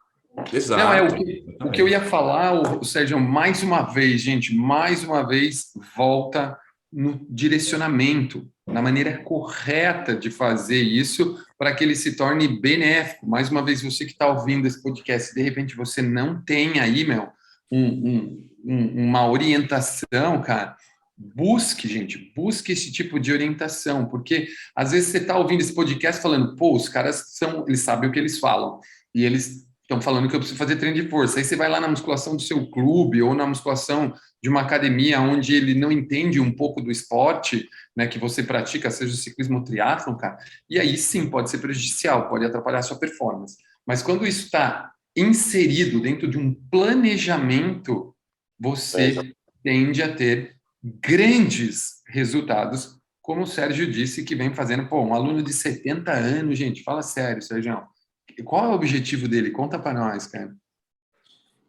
[SPEAKER 2] Exato.
[SPEAKER 1] O que eu ia falar, o Sérgio, mais uma vez, gente, volta no direcionamento, na maneira correta de fazer isso para que ele se torne benéfico. Mais uma vez, você que está ouvindo esse podcast, de repente você não tem aí, uma orientação, cara, busque esse tipo de orientação, porque às vezes você está ouvindo esse podcast falando, os caras eles sabem o que eles falam, e eles estão falando que eu preciso fazer treino de força. Aí você vai lá na musculação do seu clube ou na musculação de uma academia onde ele não entende um pouco do esporte, né, que você pratica, seja o ciclismo ou triatlon, cara, e aí sim pode ser prejudicial, pode atrapalhar a sua performance. Mas quando isso está inserido dentro de um planejamento, você tende a ter grandes resultados como o Sérgio disse, que vem fazendo, pô, um aluno de 70 anos, gente, fala sério, Sérgio. Qual é o objetivo dele? Conta para nós, cara.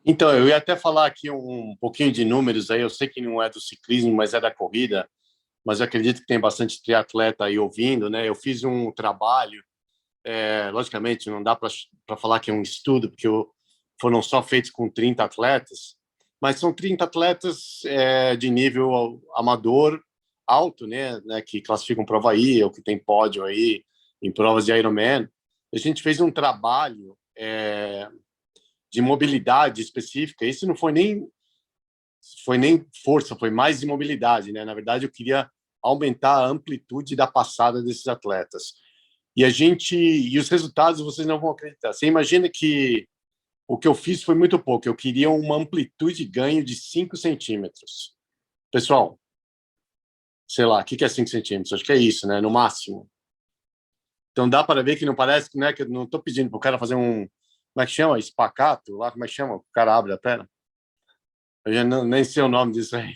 [SPEAKER 3] Então, eu ia até falar aqui um pouquinho de números aí. Eu sei que não é do ciclismo, mas é da corrida. Mas eu acredito que tem bastante triatleta aí ouvindo, né? Eu fiz um trabalho, logicamente não dá para falar que é um estudo, porque foram só feitos com 30 atletas, mas são 30 atletas de nível amador alto, né? Que classificam prova aí, ou que tem pódio aí em provas de Ironman. A gente fez um trabalho de mobilidade específica. Isso não foi nem força, foi mais de mobilidade, né? Na verdade, eu queria aumentar a amplitude da passada desses atletas. E os resultados vocês não vão acreditar. Você imagina que o que eu fiz foi muito pouco. Eu queria uma amplitude de ganho de 5 centímetros. Pessoal, sei lá, o que é 5 centímetros? Acho que é isso, né? No máximo. Então dá para ver que não parece, né? Que eu não estou pedindo para o cara fazer um, como é que chama? Espacato? Lá, como é que chama? O cara abre a perna. Eu já nem sei o nome disso aí.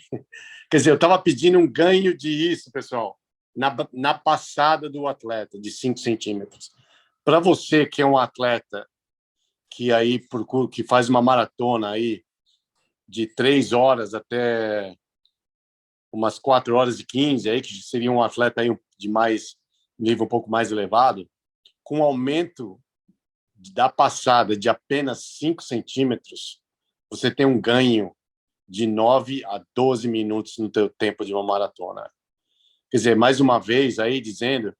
[SPEAKER 3] Quer dizer, eu estava pedindo um ganho de isso, pessoal, na passada do atleta, de 5 centímetros. Para você que é um atleta que aí procura, que faz uma maratona aí de 3 horas até umas 4 horas e 15, aí, que seria um atleta aí de mais nível um pouco mais elevado, com aumento da passada de apenas 5 centímetros, você tem um ganho de 9 a 12 minutos no teu tempo de uma maratona. Quer dizer, mais uma vez aí dizendo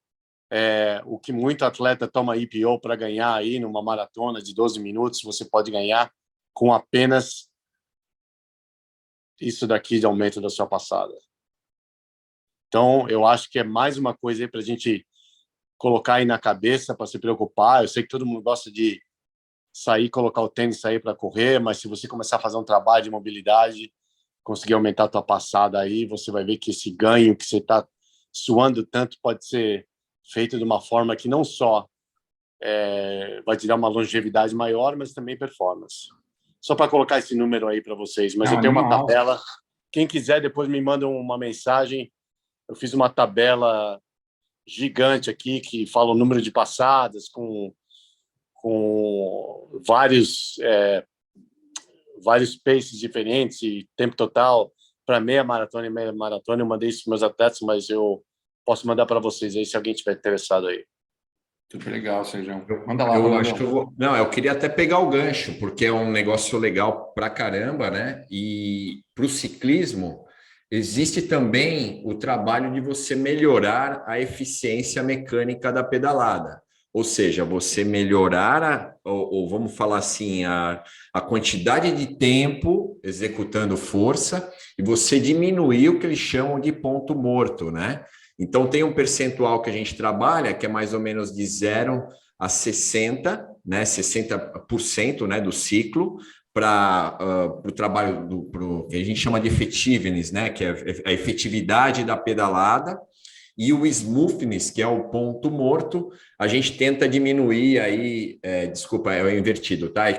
[SPEAKER 3] o que muito atleta toma EPO para ganhar aí numa maratona de 12 minutos, você pode ganhar com apenas isso daqui de aumento da sua passada. Então, eu acho que é mais uma coisa aí para a gente colocar aí na cabeça, para se preocupar. Eu sei que todo mundo gosta de sair, colocar o tênis, sair para correr, mas se você começar a fazer um trabalho de mobilidade, conseguir aumentar a tua passada aí, você vai ver que esse ganho que você está suando tanto pode ser feito de uma forma que não só vai te dar uma longevidade maior, mas também performance. Só para colocar esse número aí para vocês. Mas
[SPEAKER 1] Não,
[SPEAKER 3] eu tenho uma
[SPEAKER 1] animal.
[SPEAKER 3] tabela. Quem quiser, depois me manda uma mensagem. Eu fiz uma tabela gigante aqui que fala o número de passadas com vários paces diferentes e tempo total para meia maratona e meia maratona. Eu mandei isso para meus atletas, mas eu posso mandar para vocês aí se alguém tiver interessado aí.
[SPEAKER 1] Super legal, Sérgio. Manda lá,
[SPEAKER 2] Eu acho que
[SPEAKER 1] Ronaldão.
[SPEAKER 2] eu vou. Não, eu queria até pegar o gancho, porque é um negócio legal pra caramba, né? E para o ciclismo, existe também o trabalho de você melhorar a eficiência mecânica da pedalada. Ou seja, você melhorar, ou vamos falar assim, a quantidade de tempo executando força e você diminuir o que eles chamam de ponto morto, né? Então, tem um percentual que a gente trabalha, que é mais ou menos de 0 a 60, né, 60%, né, do ciclo para o trabalho que a gente chama de effectiveness, né, que é a efetividade da pedalada, e o smoothness, que é o ponto morto, a gente tenta diminuir aí, desculpa, é o invertido, tá?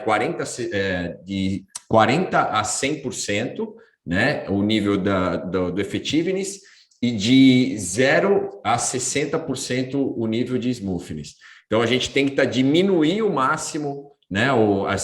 [SPEAKER 2] De 40 a 100%, né, o nível do effectiveness, e de 0 a 60% o nível de smoothness. Então, a gente tem que diminuir o máximo, né,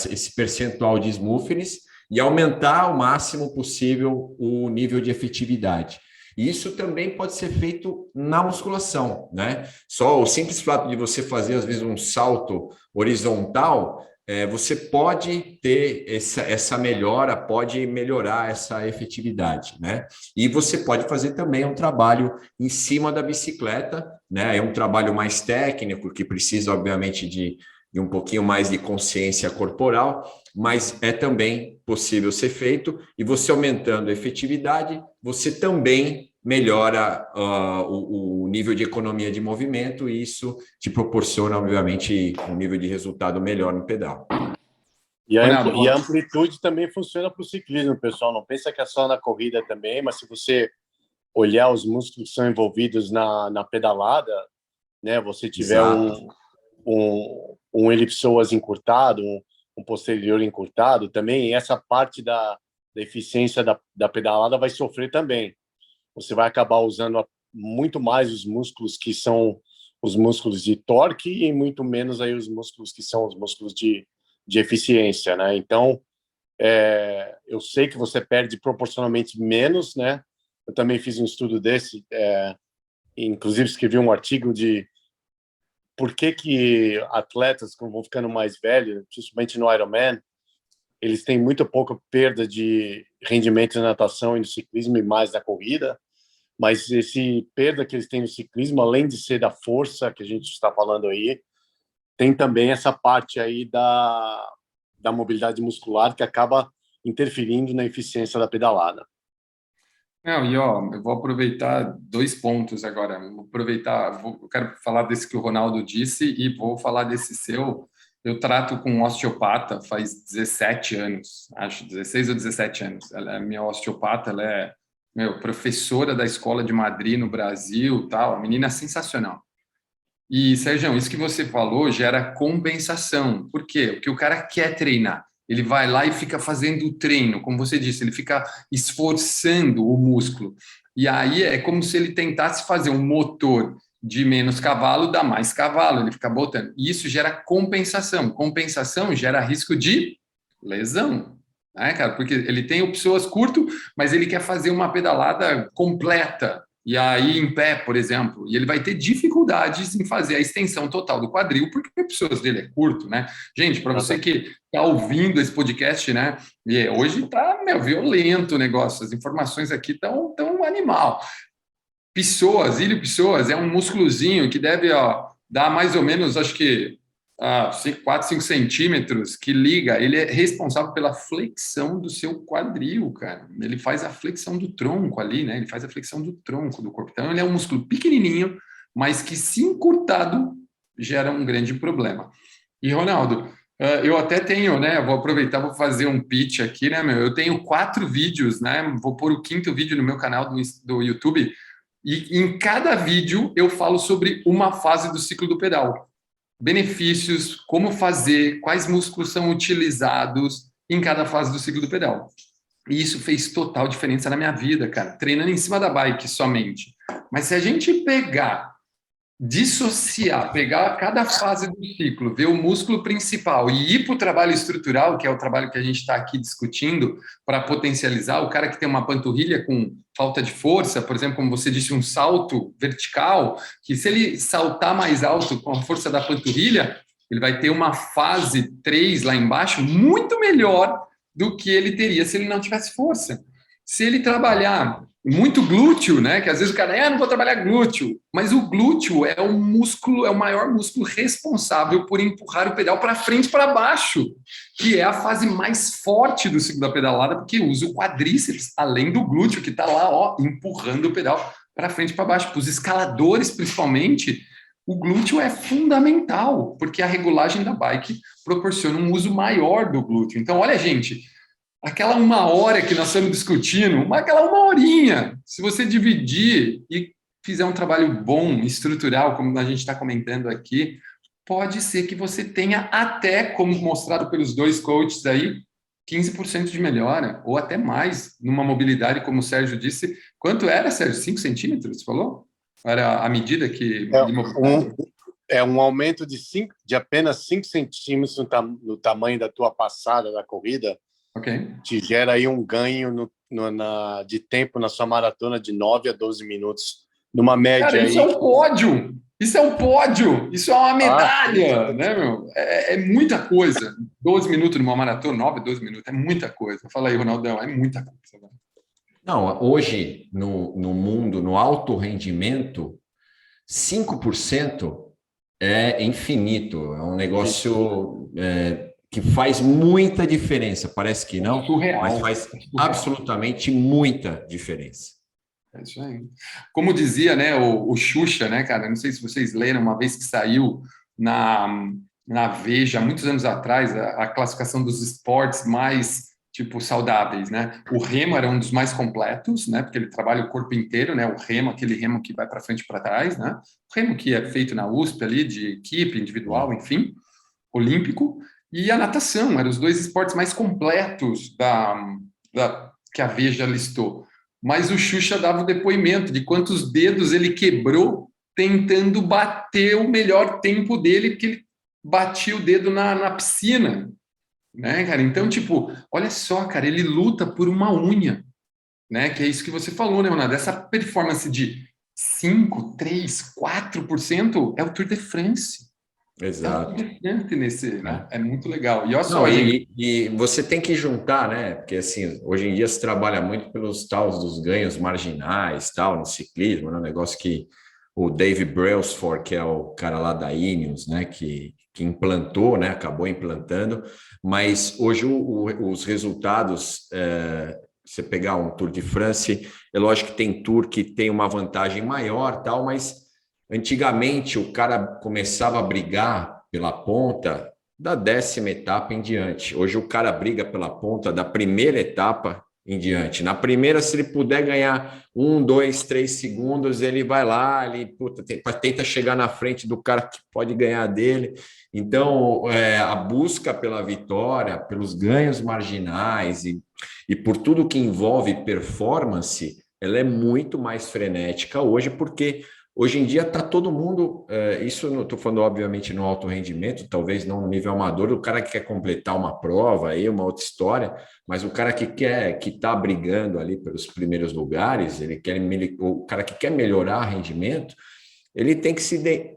[SPEAKER 2] esse percentual de smoothness e aumentar ao máximo possível o nível de efetividade. Isso também pode ser feito na musculação, né? Só o simples fato de você fazer, às vezes, um salto horizontal, você pode ter essa melhora, pode melhorar essa efetividade, né? E você pode fazer também um trabalho em cima da bicicleta, né? É um trabalho mais técnico, que precisa, obviamente, de um pouquinho mais de consciência corporal, mas é também possível ser feito, e você aumentando a efetividade, você também melhora o nível de economia de movimento, e isso te proporciona, obviamente, um nível de resultado melhor no pedal.
[SPEAKER 3] E a amplitude também funciona para o ciclismo, pessoal. Não pensa que é só na corrida também, mas se você olhar os músculos que são envolvidos na pedalada, né? Você tiver um elipsoas encurtado, um posterior encurtado também, essa parte da eficiência da pedalada vai sofrer também. Você vai acabar usando muito mais os músculos que são os músculos de torque e muito menos aí os músculos que são os músculos de eficiência, né? Então, eu sei que você perde proporcionalmente menos, né? Eu também fiz um estudo desse, inclusive escrevi um artigo de por que atletas, quando vão ficando mais velhos, principalmente no Ironman, eles têm muito pouca perda de rendimento na natação e no ciclismo e mais na corrida, mas esse perda que eles têm no ciclismo, além de ser da força que a gente está falando aí, tem também essa parte aí da mobilidade muscular que acaba interferindo na eficiência da pedalada.
[SPEAKER 1] Não, e eu vou aproveitar 2 pontos agora. Eu quero falar desse que o Ronaldo disse e vou falar desse seu. Eu trato com um osteopata faz 17 anos, acho, 16 ou 17 anos. Ela é minha osteopata, ela é professora da Escola de Madrid no Brasil, tal, menina sensacional. E, Sérgio, isso que você falou gera compensação. Por quê? Porque o cara quer treinar. Ele vai lá e fica fazendo o treino, como você disse, ele fica esforçando o músculo. E aí é como se ele tentasse fazer um motor de menos cavalo, dá mais cavalo, ele fica botando. E isso gera compensação. Compensação gera risco de lesão, né, cara? Porque ele tem o psoas curto, mas ele quer fazer uma pedalada completa. E aí, em pé, por exemplo, e ele vai ter dificuldades em fazer a extensão total do quadril, porque o pessoas dele é curto, né? Gente, para você que está ouvindo esse podcast, né? E hoje está violento o negócio, as informações aqui estão tão animal. Psoas, ilho psoas, é um músculozinho que deve dar mais ou menos, acho que 4, 5 centímetros, que liga, ele é responsável pela flexão do seu quadril, cara. Ele faz a flexão do tronco ali, né? Ele faz a flexão do tronco do corpo. Então, ele é um músculo pequenininho, mas que, se encurtado, gera um grande problema. E, Ronaldo, eu até tenho, né? Vou aproveitar, vou fazer um pitch aqui, né, meu? Eu tenho 4 vídeos, né? Vou pôr o 5º vídeo no meu canal do YouTube, e em cada vídeo eu falo sobre uma fase do ciclo do pedal. Benefícios, como fazer, quais músculos são utilizados em cada fase do ciclo do pedal. E isso fez total diferença na minha vida, cara, treinando em cima da bike somente. Mas se a gente dissociar, pegar cada fase do ciclo, ver o músculo principal e ir para o trabalho estrutural, que é o trabalho que a gente está aqui discutindo, para potencializar o cara que tem uma panturrilha com falta de força, por exemplo, como você disse, um salto vertical, que se ele saltar mais alto com a força da panturrilha, ele vai ter uma fase 3 lá embaixo muito melhor do que ele teria se ele não tivesse força. Se ele trabalhar muito glúteo, né? Que às vezes o cara, não vou trabalhar glúteo, mas o glúteo é o músculo, é o maior músculo responsável por empurrar o pedal para frente e para baixo, que é a fase mais forte do ciclo da pedalada, porque usa o quadríceps, além do glúteo, que está lá, empurrando o pedal para frente e para baixo. Para os escaladores, principalmente, o glúteo é fundamental, porque a regulagem da bike proporciona um uso maior do glúteo. Então, olha, gente, aquela 1 hora que nós estamos discutindo, aquela 1 horinha, se você dividir e fizer um trabalho bom, estrutural, como a gente está comentando aqui, pode ser que você tenha até, como mostrado pelos 2 coaches aí, 15% de melhora, ou até mais, numa mobilidade, como o Sérgio disse. Quanto era, Sérgio? 5 centímetros, você falou? Era a medida que...
[SPEAKER 3] Um aumento de apenas 5 centímetros no tamanho da tua passada da corrida, te gera aí um ganho de tempo na sua maratona de 9 a 12 minutos, numa média. Cara,
[SPEAKER 1] isso aí... é um pódio! Isso é um pódio! Isso é uma medalha! Né, meu? É muita coisa. 12 minutos numa maratona, 9 a 12 minutos, é muita coisa. Fala aí, Ronaldão, é muita coisa.
[SPEAKER 2] Não, hoje, no mundo, no alto rendimento, 5% é infinito. É um negócio... que faz muita diferença. Parece que não, mas faz absolutamente muita diferença.
[SPEAKER 1] É isso aí. Como dizia, né, o Xuxa, né, cara? Não sei se vocês leram, uma vez que saiu na Veja, muitos anos atrás, a classificação dos esportes mais, tipo, saudáveis, né? O remo era um dos mais completos, né? Porque ele trabalha o corpo inteiro, né? O remo, aquele remo que vai para frente e para trás, né? O remo que é feito na USP ali, de equipe, individual, enfim, olímpico. E a natação, eram os 2 esportes mais completos que a Veja listou. mas o Xuxa dava o depoimento de quantos dedos ele quebrou tentando bater o melhor tempo dele, porque ele batia o dedo na piscina, né, cara? Então, tipo, olha só, cara, ele luta por uma unha, né? Que é isso que você falou, né, Ronaldo? Essa performance de 5, 3, 4% é o Tour de France.
[SPEAKER 2] Exato.
[SPEAKER 1] Nesse, né?
[SPEAKER 2] Né?
[SPEAKER 1] É muito legal. E olha
[SPEAKER 2] Não,
[SPEAKER 1] só, gente.
[SPEAKER 2] e você tem que juntar, né? Porque assim, hoje em dia se trabalha muito pelos tals dos ganhos marginais, tal, no ciclismo, né? Um negócio que o Dave Brailsford, que é o cara lá da Ineos, né? Que implantou, né? Acabou implantando, mas hoje os resultados, você pegar um Tour de France, é lógico que tem Tour que tem uma vantagem maior, tal, mas antigamente o cara começava a brigar pela ponta da 10ª etapa em diante. Hoje o cara briga pela ponta da primeira etapa em diante. Na primeira, se ele puder ganhar 1, 2, 3 segundos, ele vai lá, ele tenta chegar na frente do cara que pode ganhar dele. Então, a busca pela vitória, pelos ganhos marginais e por tudo que envolve performance, ela é muito mais frenética hoje, porque hoje em dia está todo mundo, isso não estou falando obviamente no alto rendimento, talvez não no nível amador, o cara que quer completar uma prova, aí uma outra história, mas o cara que está brigando ali pelos primeiros lugares, o cara que quer melhorar rendimento, ele tem que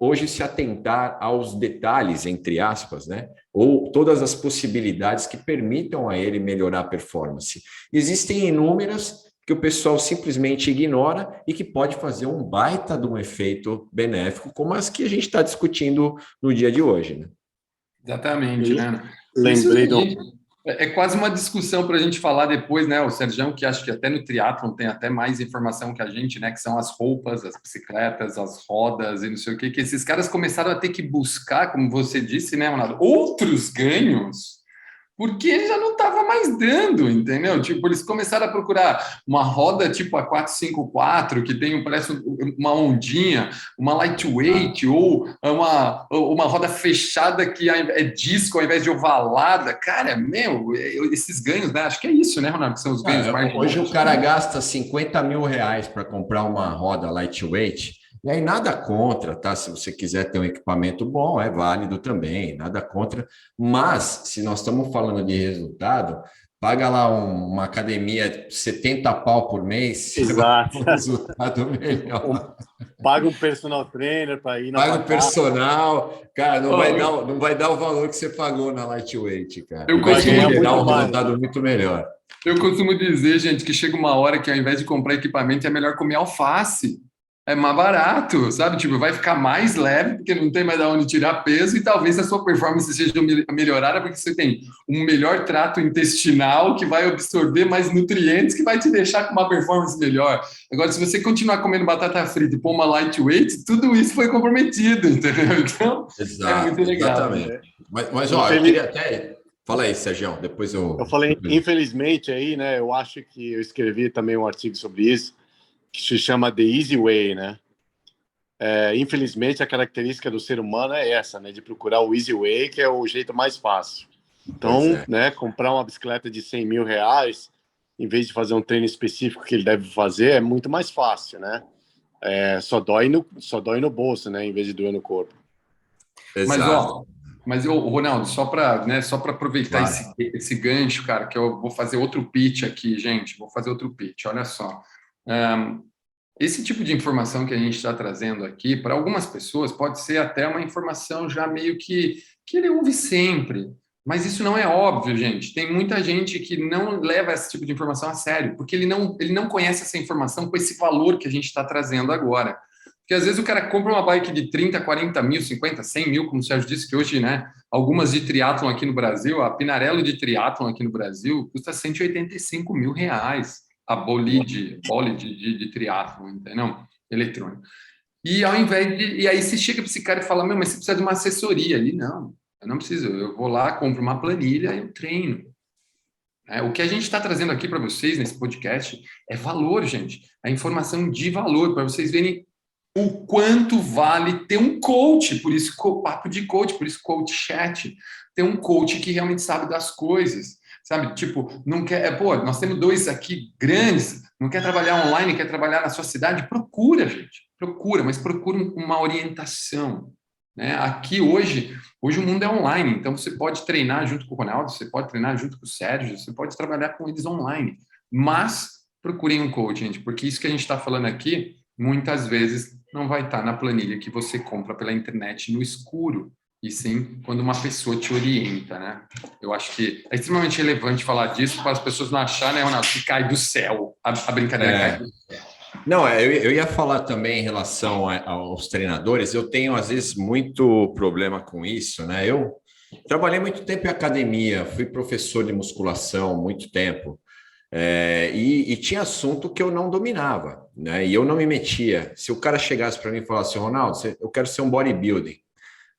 [SPEAKER 2] hoje se atentar aos detalhes, entre aspas, né? Ou todas as possibilidades que permitam a ele melhorar a performance. Existem inúmeras que o pessoal simplesmente ignora e que pode fazer um baita de um efeito benéfico, como as que a gente está discutindo no dia de hoje, né?
[SPEAKER 1] Exatamente, né?
[SPEAKER 3] Lembrei do...
[SPEAKER 1] É quase uma discussão para a gente falar depois, né? O Sergião, que acho que até no triatlon tem até mais informação que a gente, né? Que são as roupas, as bicicletas, as rodas e não sei o que esses caras começaram a ter que buscar, como você disse, né, Ronaldo, outros ganhos, porque ele já não estava mais dando, entendeu? Tipo, eles começaram a procurar uma roda tipo a 454, que tem, parece uma ondinha, uma lightweight, ou uma roda fechada que é disco ao invés de ovalada. Cara, esses ganhos, né? Acho que é isso, né, Ronaldo? Que são os ganhos mais...
[SPEAKER 2] Hoje o cara gasta 50 mil reais para comprar uma roda lightweight. E aí, nada contra, tá? Se você quiser ter um equipamento bom, é válido também, nada contra. Mas, se nós estamos falando de resultado, paga lá uma academia 70 pau por mês,
[SPEAKER 3] Exato.
[SPEAKER 2] Você vai ter um resultado melhor.
[SPEAKER 3] Paga um personal trainer para ir na
[SPEAKER 2] Paga o personal, cara, não vai dar o valor que você pagou na lightweight, cara.
[SPEAKER 1] Eu
[SPEAKER 2] Vai
[SPEAKER 1] costumo
[SPEAKER 2] gerar um
[SPEAKER 3] mais.
[SPEAKER 2] resultado muito melhor.
[SPEAKER 1] Eu costumo dizer, gente, que chega uma hora que ao invés de comprar equipamento é melhor comer alface. É mais barato, sabe? Tipo, vai ficar mais leve, porque não tem mais de onde tirar peso, e talvez a sua performance seja melhorada, porque você tem um melhor trato intestinal que vai absorver mais nutrientes, que vai te deixar com uma performance melhor. Agora, se você continuar comendo batata frita e pôr uma lightweight, tudo isso foi comprometido, entendeu? Então,
[SPEAKER 2] Exato,
[SPEAKER 1] é muito legal.
[SPEAKER 2] exatamente. Mas ó, eu queria até... Fala aí, Sérgio, depois eu...
[SPEAKER 3] Eu falei, infelizmente, aí, né? Eu acho que eu escrevi também um artigo sobre isso, que se chama The Easy Way, né? Infelizmente, a característica do ser humano é essa, né? De procurar o Easy Way, que é o jeito mais fácil. Então, né? Comprar uma bicicleta de 100 mil reais, em vez de fazer um treino específico que ele deve fazer, é muito mais fácil, né? Só dói no bolso, né? Em vez de doer no corpo.
[SPEAKER 2] Exato.
[SPEAKER 1] Mas, Ronaldo, só para aproveitar
[SPEAKER 2] Claro.
[SPEAKER 1] esse gancho, cara, que eu vou fazer outro pitch aqui, gente. Vou fazer outro pitch, olha só. Esse tipo de informação que a gente está trazendo aqui, para algumas pessoas, pode ser até uma informação já meio que ele ouve sempre. Mas isso não é óbvio, gente. Tem muita gente que não leva esse tipo de informação a sério, porque ele não conhece essa informação com esse valor que a gente está trazendo agora. Porque às vezes o cara compra uma bike de 30, 40 mil, 50, 100 mil, como o Sérgio disse, que hoje, né, algumas de triatlon aqui no Brasil, a Pinarello de triatlon aqui no Brasil custa 185 mil reais, a bolide de triatlon, entendeu? Eletrônico. E ao invés de... E aí você chega para esse cara e fala, mas você precisa de uma assessoria. Ele, não, eu não preciso, eu vou lá, compro uma planilha e eu treino. O que a gente está trazendo aqui para vocês nesse podcast é valor, gente. É informação de valor, para vocês verem o quanto vale ter um coach, por isso papo de coach, por isso coach chat, ter um coach que realmente sabe das coisas, sabe? Tipo, não quer, nós temos dois aqui grandes Não quer trabalhar online, quer trabalhar na sua cidade? Procura, gente. Procura, mas procura uma orientação. Né? Aqui hoje o mundo é online, então você pode treinar junto com o Ronaldo, você pode treinar junto com o Sérgio, você pode trabalhar com eles online. Mas procurem um coach, gente, porque isso que a gente está falando aqui, muitas vezes não vai estar na planilha que você compra pela internet no escuro, e sim quando uma pessoa te orienta, né? Eu acho que é extremamente relevante falar disso para as pessoas não acharem, né, Ronaldo, que cai do céu. A brincadeira cai do céu.
[SPEAKER 2] Não, eu ia falar também em relação aos treinadores. Eu tenho, às vezes, muito problema com isso, né? Eu trabalhei muito tempo em academia, fui professor de musculação muito tempo, e tinha assunto que eu não dominava, né? E eu não me metia. Se o cara chegasse para mim e falasse, Ronaldo, eu quero ser um bodybuilding.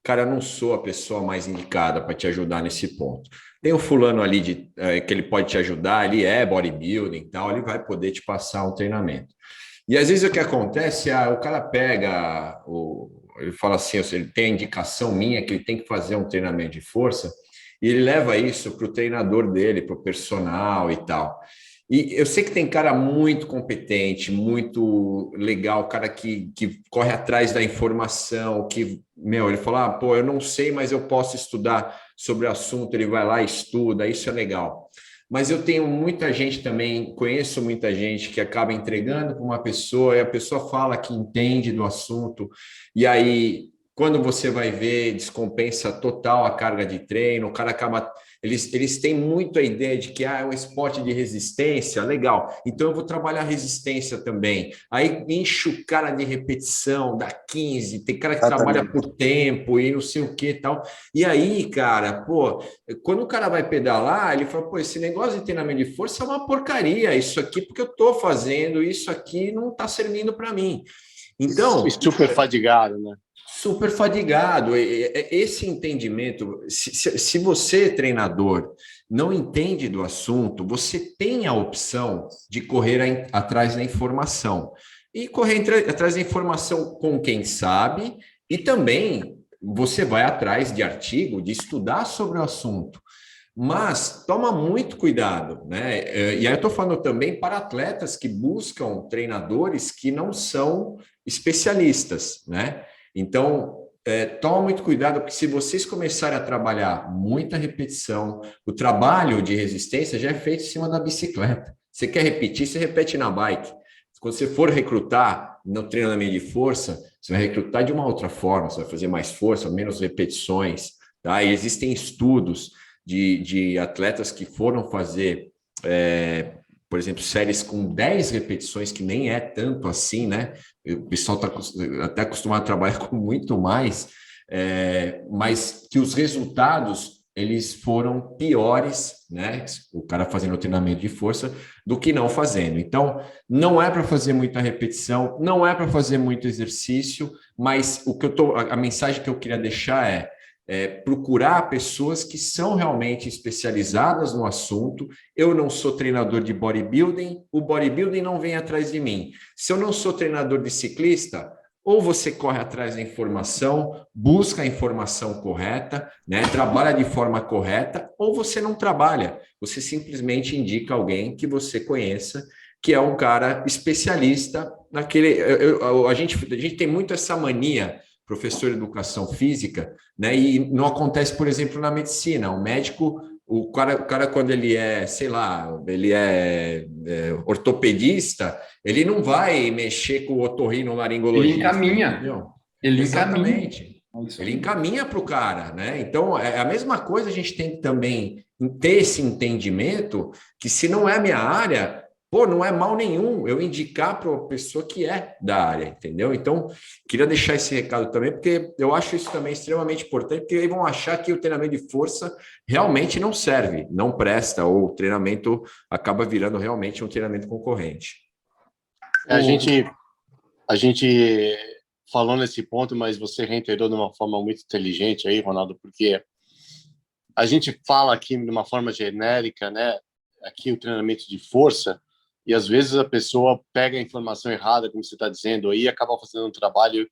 [SPEAKER 2] Cara, eu não sou a pessoa mais indicada para te ajudar nesse ponto. Tem o fulano ali que ele pode te ajudar, ele é bodybuilding e tal, ele vai poder te passar um treinamento. E às vezes o que acontece é o cara pega, ele fala assim, ele tem a indicação minha que ele tem que fazer um treinamento de força, e ele leva isso para o treinador dele, para o personal e tal. E eu sei que tem cara muito competente, muito legal, cara que corre atrás da informação, ele fala, pô, eu não sei, mas eu posso estudar sobre o assunto, ele vai lá e estuda, isso é legal. Mas eu tenho muita gente também, conheço muita gente que acaba entregando para uma pessoa e a pessoa fala que entende do assunto, e aí, quando você vai ver, descompensa total a carga de treino, o cara acaba. Eles têm muito a ideia de que é um esporte de resistência, legal, então eu vou trabalhar resistência também. Aí enche o cara de repetição, dá 15, tem cara que trabalha por tempo e não sei o que e tal. E aí, cara, pô, quando o cara vai pedalar, ele fala, pô, esse negócio de treinamento de força é uma porcaria, isso aqui porque eu estou fazendo, isso aqui não está servindo para mim. Então,
[SPEAKER 3] super fadigado, né?
[SPEAKER 2] Super fadigado. Esse entendimento, se você, treinador, não entende do assunto, você tem a opção de correr atrás da informação. E correr atrás da informação com quem sabe, e também você vai atrás de artigo, de estudar sobre o assunto. Mas toma muito cuidado, né? E aí eu estou falando também para atletas que buscam treinadores que não são especialistas, né? Então, toma muito cuidado, porque se vocês começarem a trabalhar muita repetição, o trabalho de resistência já é feito em cima da bicicleta. Você quer repetir, você repete na bike. Quando você for recrutar no treinamento de força, você vai recrutar de uma outra forma, você vai fazer mais força, menos repetições, tá? E existem estudos de atletas que foram fazer, por exemplo, séries com 10 repetições, que nem é tanto assim, né? O pessoal está até acostumado a trabalhar com muito mais, mas que os resultados eles foram piores, né? O cara fazendo o treinamento de força do que não fazendo. Então, não é para fazer muita repetição, não é para fazer muito exercício, mas a mensagem que eu queria deixar procurar pessoas que são realmente especializadas no assunto. Eu não sou treinador de bodybuilding, o bodybuilding não vem atrás de mim. Se eu não sou treinador de ciclista, ou você corre atrás da informação, busca a informação correta, né? Trabalha de forma correta, ou você não trabalha. Você simplesmente indica alguém que você conheça, que é um cara especialista naquele. A gente tem muito essa mania, professor de educação física, né? E não acontece, por exemplo, na medicina. O médico, o cara quando ele é, sei lá, ele é ortopedista, ele não vai mexer com o otorrinolaringologista.
[SPEAKER 1] Ele encaminha.
[SPEAKER 2] Entendeu?
[SPEAKER 1] Ele
[SPEAKER 2] Exatamente. Ele encaminha para o cara, né? Então, é a mesma coisa, a gente tem que também ter esse entendimento que se não é a minha área, pô, não é mal nenhum eu indicar para uma pessoa que é da área, entendeu? Então, queria deixar esse recado também, porque eu acho isso também extremamente importante, porque aí vão achar que o treinamento de força realmente não serve, não presta, ou o treinamento acaba virando realmente um treinamento concorrente.
[SPEAKER 3] A gente falou nesse ponto, mas você reiterou de uma forma muito inteligente aí, Ronaldo, porque a gente fala aqui de uma forma genérica, né? Aqui o treinamento de força, e às vezes a pessoa pega a informação errada, como você está dizendo, aí e acaba fazendo um trabalho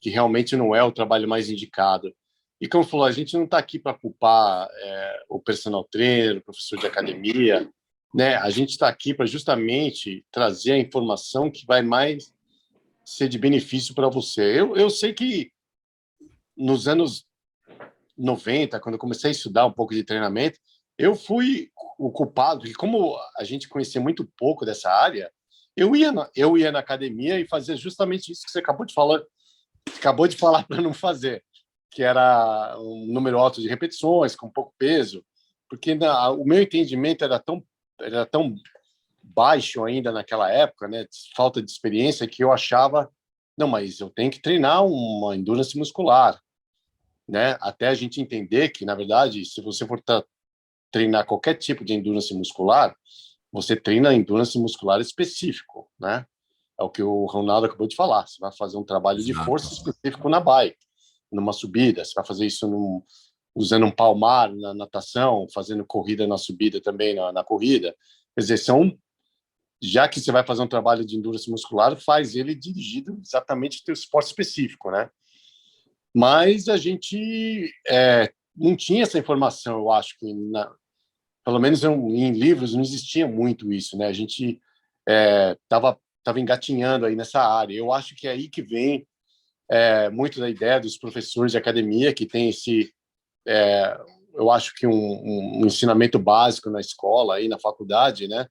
[SPEAKER 3] que realmente não é o trabalho mais indicado. E como falou, a gente não está aqui para culpar o personal trainer, o professor de academia, né, a gente está aqui para justamente trazer a informação que vai mais ser de benefício para você. Eu sei que nos anos 90, quando eu comecei a estudar um pouco de treinamento, eu fui o culpado, porque como a gente conhecia muito pouco dessa área, eu ia na academia e fazia justamente isso que você acabou de falar para não fazer, que era um número alto de repetições, com pouco peso, porque o meu entendimento era tão baixo ainda naquela época, né, falta de experiência, que eu achava, não, mas eu tenho que treinar uma endurance muscular, né, até a gente entender que, na verdade, se você for treinar qualquer tipo de endurance muscular, você treina endurance muscular específico, né? É o que o Ronaldo acabou de falar. Você vai fazer um trabalho de força específico na bike, numa subida. Você vai fazer isso usando um palmar na natação, fazendo corrida na subida também na corrida. Quer dizer, já que você vai fazer um trabalho de endurance muscular, faz ele dirigido exatamente ao esporte específico, né? Mas a gente não tinha essa informação, eu acho que pelo menos em livros não existia muito isso, né? A gente estava engatinhando aí nessa área. Eu acho que é aí que vem muito da ideia dos professores de academia, que tem eu acho que um ensinamento básico na escola, aí na faculdade, né?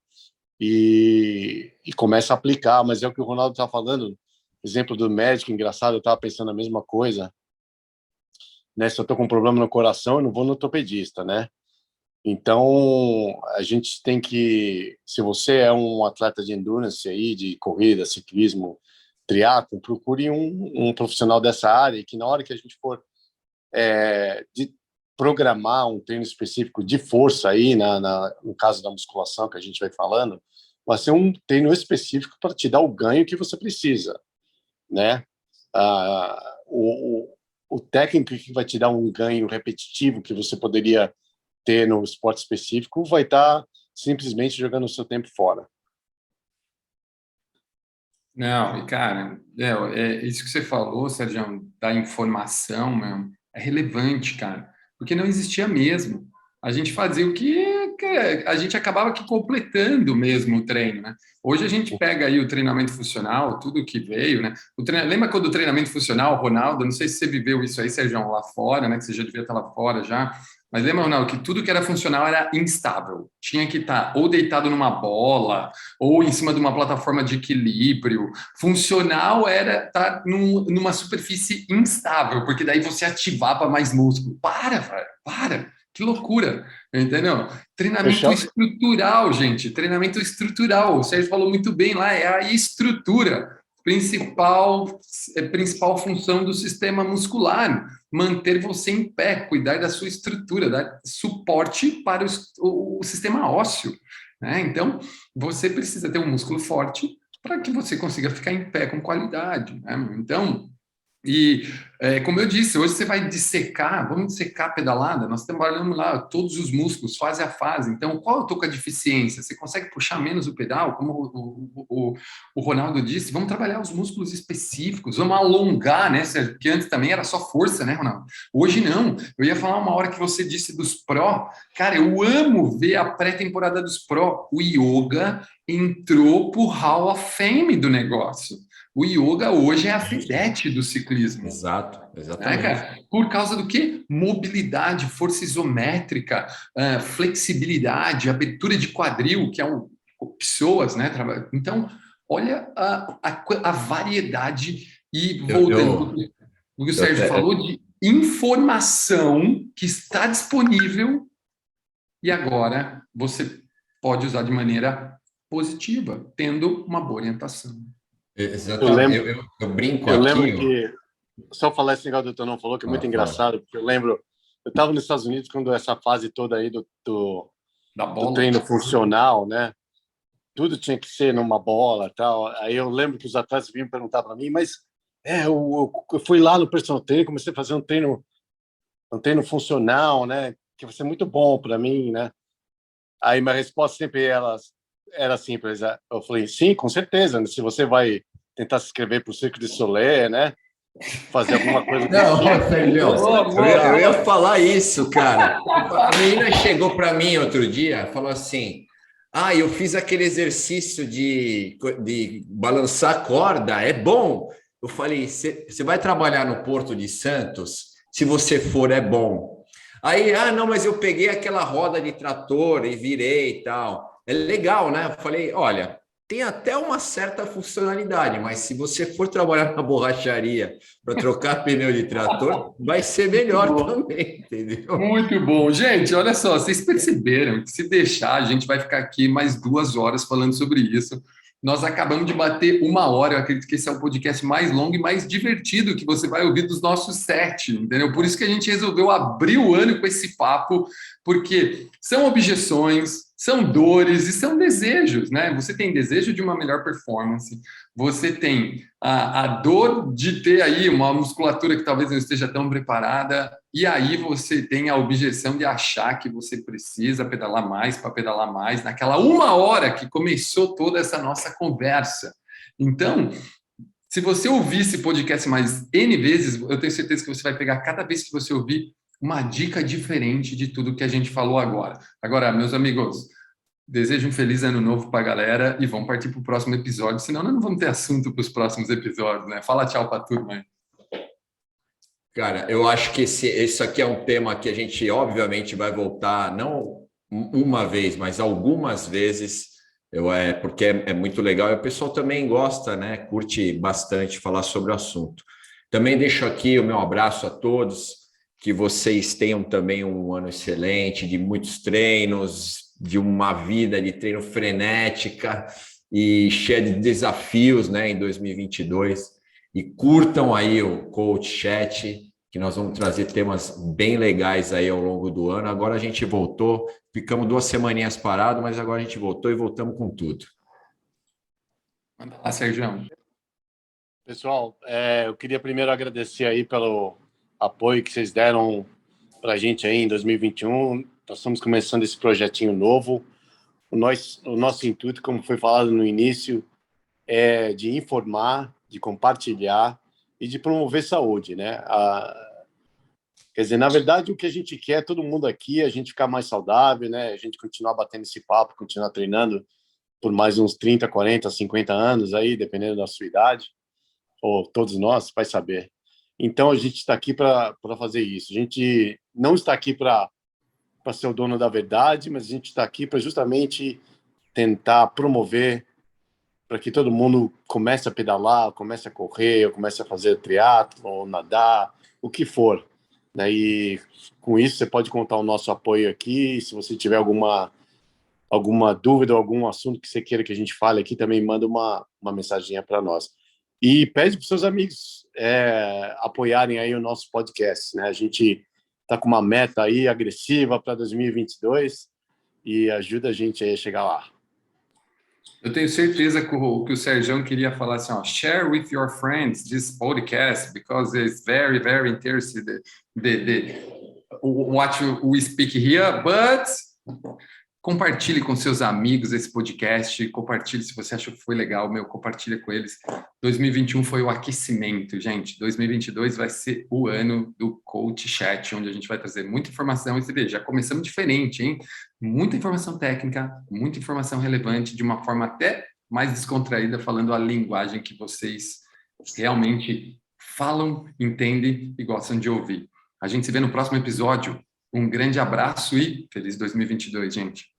[SPEAKER 3] E começa a aplicar, mas é o que o Ronaldo está falando, exemplo do médico, engraçado, eu estava pensando a mesma coisa, né? Se eu estou com um problema no coração, eu não vou no ortopedista, né? Então, a gente tem que, se você é um atleta de endurance aí, de corrida, ciclismo, triatlo, procure um profissional dessa área, e que na hora que a gente for de programar um treino específico de força aí, no caso da musculação que a gente vai falando, vai ser um treino específico para te dar o ganho que você precisa, né? O técnico que vai te dar um ganho repetitivo que você poderia ter no esporte específico vai estar simplesmente jogando o seu tempo fora.
[SPEAKER 1] Não, e cara, isso que você falou, Sérgio, da informação, meu, é relevante, cara, porque não existia mesmo. A gente fazia o que a gente acabava aqui completando mesmo o treino, né? Hoje a gente pega aí o treinamento funcional, tudo que veio, né? Lembra quando o treinamento funcional, Ronaldo, não sei se você viveu isso aí, Sérgio, lá fora, né? Que você já devia estar lá fora já. Mas lembra, Ronaldo, que tudo que era funcional era instável. Tinha que estar ou deitado numa bola, ou em cima de uma plataforma de equilíbrio. Funcional era estar numa superfície instável, porque daí você ativava mais músculo. Para! Que loucura, entendeu? Treinamento estrutural, gente. Treinamento estrutural. O Sérgio falou muito bem lá, é a estrutura. Principal função do sistema muscular, manter você em pé, cuidar da sua estrutura, dar suporte para o sistema ósseo, né? Então, você precisa ter um músculo forte para que você consiga ficar em pé com qualidade, né? Então, como eu disse, hoje você vai dissecar, vamos dissecar a pedalada, nós trabalhamos lá todos os músculos, fase a fase. Então, qual eu estou com a deficiência? Você consegue puxar menos o pedal? Como o Ronaldo disse, vamos trabalhar os músculos específicos, vamos alongar, né, Sérgio? Porque antes também era só força, né, Ronaldo? Hoje não. Eu ia falar uma hora que você disse dos pró. Cara, eu amo ver a pré-temporada dos pró. O yoga entrou pro Hall of Fame do negócio. O yoga hoje é a vedete do ciclismo.
[SPEAKER 2] Exato, exatamente.
[SPEAKER 1] Cara? Por causa do quê? Mobilidade, força isométrica, flexibilidade, abertura de quadril, que é pessoas, né? Então, olha a variedade e voltando o que o Sérgio falou de informação que está disponível e agora você pode usar de maneira positiva, tendo uma boa orientação.
[SPEAKER 2] Exatamente. Eu brinco aqui.
[SPEAKER 3] Eu lembro que, só falar esse negócio do Tonão falou, que é muito engraçado, porque eu estava nos Estados Unidos quando essa fase toda aí do treino funcional, né? Tudo tinha que ser numa bola tal. Aí eu lembro que os atletas vinham perguntar para mim, mas eu fui lá no personal trainer, comecei a fazer um treino funcional, né? Que vai ser muito bom para mim, né? Aí minha resposta sempre era simples. Eu falei, sim, com certeza. Se você vai tentar se inscrever para o Cirque du Soleil, né? Fazer alguma coisa...
[SPEAKER 2] Não, eu ia falar isso, cara. A menina chegou para mim outro dia, falou assim, eu fiz aquele exercício de balançar a corda, é bom. Eu falei, você vai trabalhar no Porto de Santos? Se você for, é bom. Aí, não, mas eu peguei aquela roda de trator e virei e tal. É legal, né? Eu falei, olha, tem até uma certa funcionalidade, mas se você for trabalhar na borracharia para trocar pneu de trator, vai ser melhor também, entendeu?
[SPEAKER 1] Muito bom. Gente, olha só, vocês perceberam que se deixar, a gente vai ficar aqui mais 2 horas falando sobre isso. Nós acabamos de bater 1 hora. Eu acredito que esse é o podcast mais longo e mais divertido que você vai ouvir dos nossos 7, entendeu? Por isso que a gente resolveu abrir o ano com esse papo, porque são objeções, são dores e são desejos, né? Você tem desejo de uma melhor performance, você tem a dor de ter aí uma musculatura que talvez não esteja tão preparada, e aí você tem a objeção de achar que você precisa pedalar mais para pedalar mais naquela 1 hora que começou toda essa nossa conversa. Então, se você ouvir esse podcast mais N vezes, eu tenho certeza que você vai pegar cada vez que você ouvir uma dica diferente de tudo que a gente falou agora. Agora, meus amigos, desejo um feliz ano novo para a galera e vamos partir para o próximo episódio, senão nós não vamos ter assunto para os próximos episódios, né? Fala tchau para a turma aí.
[SPEAKER 2] Cara, eu acho que esse aqui é um tema que a gente, obviamente, vai voltar, não uma vez, mas algumas vezes, porque é muito legal e o pessoal também gosta, né? Curte bastante falar sobre o assunto. Também deixo aqui o meu abraço a todos, que vocês tenham também um ano excelente, de muitos treinos, de uma vida de treino frenética e cheia de desafios, né, em 2022. E curtam aí o Coach Chat, que nós vamos trazer temas bem legais aí ao longo do ano. Agora a gente voltou, ficamos 2 semaninhas parados, mas agora a gente voltou e voltamos com tudo.
[SPEAKER 1] Manda lá, Sérgio.
[SPEAKER 3] Pessoal, eu queria primeiro agradecer aí pelo apoio que vocês deram para a gente aí em 2021. Nós estamos começando esse projetinho novo. O nosso intuito, como foi falado no início, é de informar, de compartilhar e de promover saúde, né? Quer dizer, na verdade, o que a gente quer, todo mundo aqui, a gente ficar mais saudável, né? A gente continuar batendo esse papo, continuar treinando por mais uns 30, 40, 50 anos aí, dependendo da sua idade, ou todos nós, vai saber. Então, a gente está aqui para fazer isso. A gente não está aqui para ser o dono da verdade, mas a gente está aqui para justamente tentar promover para que todo mundo comece a pedalar, comece a correr, ou comece a fazer triatlo, ou nadar, o que for. Né? E com isso você pode contar o nosso apoio aqui. Se você tiver alguma dúvida ou algum assunto que você queira que a gente fale aqui, também manda uma mensaginha para nós. E pede para os seus amigos apoiarem aí o nosso podcast. Né? A gente está com uma meta aí agressiva para 2022 e ajuda a gente aí a chegar lá.
[SPEAKER 1] Eu tenho certeza que o Sérgio queria falar assim, ó, share with your friends this podcast because it's very, very interesting what we speak here, but compartilhe com seus amigos esse podcast, compartilhe se você achou que foi legal, compartilha com eles. 2021 foi o aquecimento, gente. 2022 vai ser o ano do Coach Chat, onde a gente vai trazer muita informação. E você vê, já começamos diferente, hein? Muita informação técnica, muita informação relevante, de uma forma até mais descontraída, falando a linguagem que vocês realmente falam, entendem e gostam de ouvir. A gente se vê no próximo episódio. Um grande abraço e feliz 2022, gente.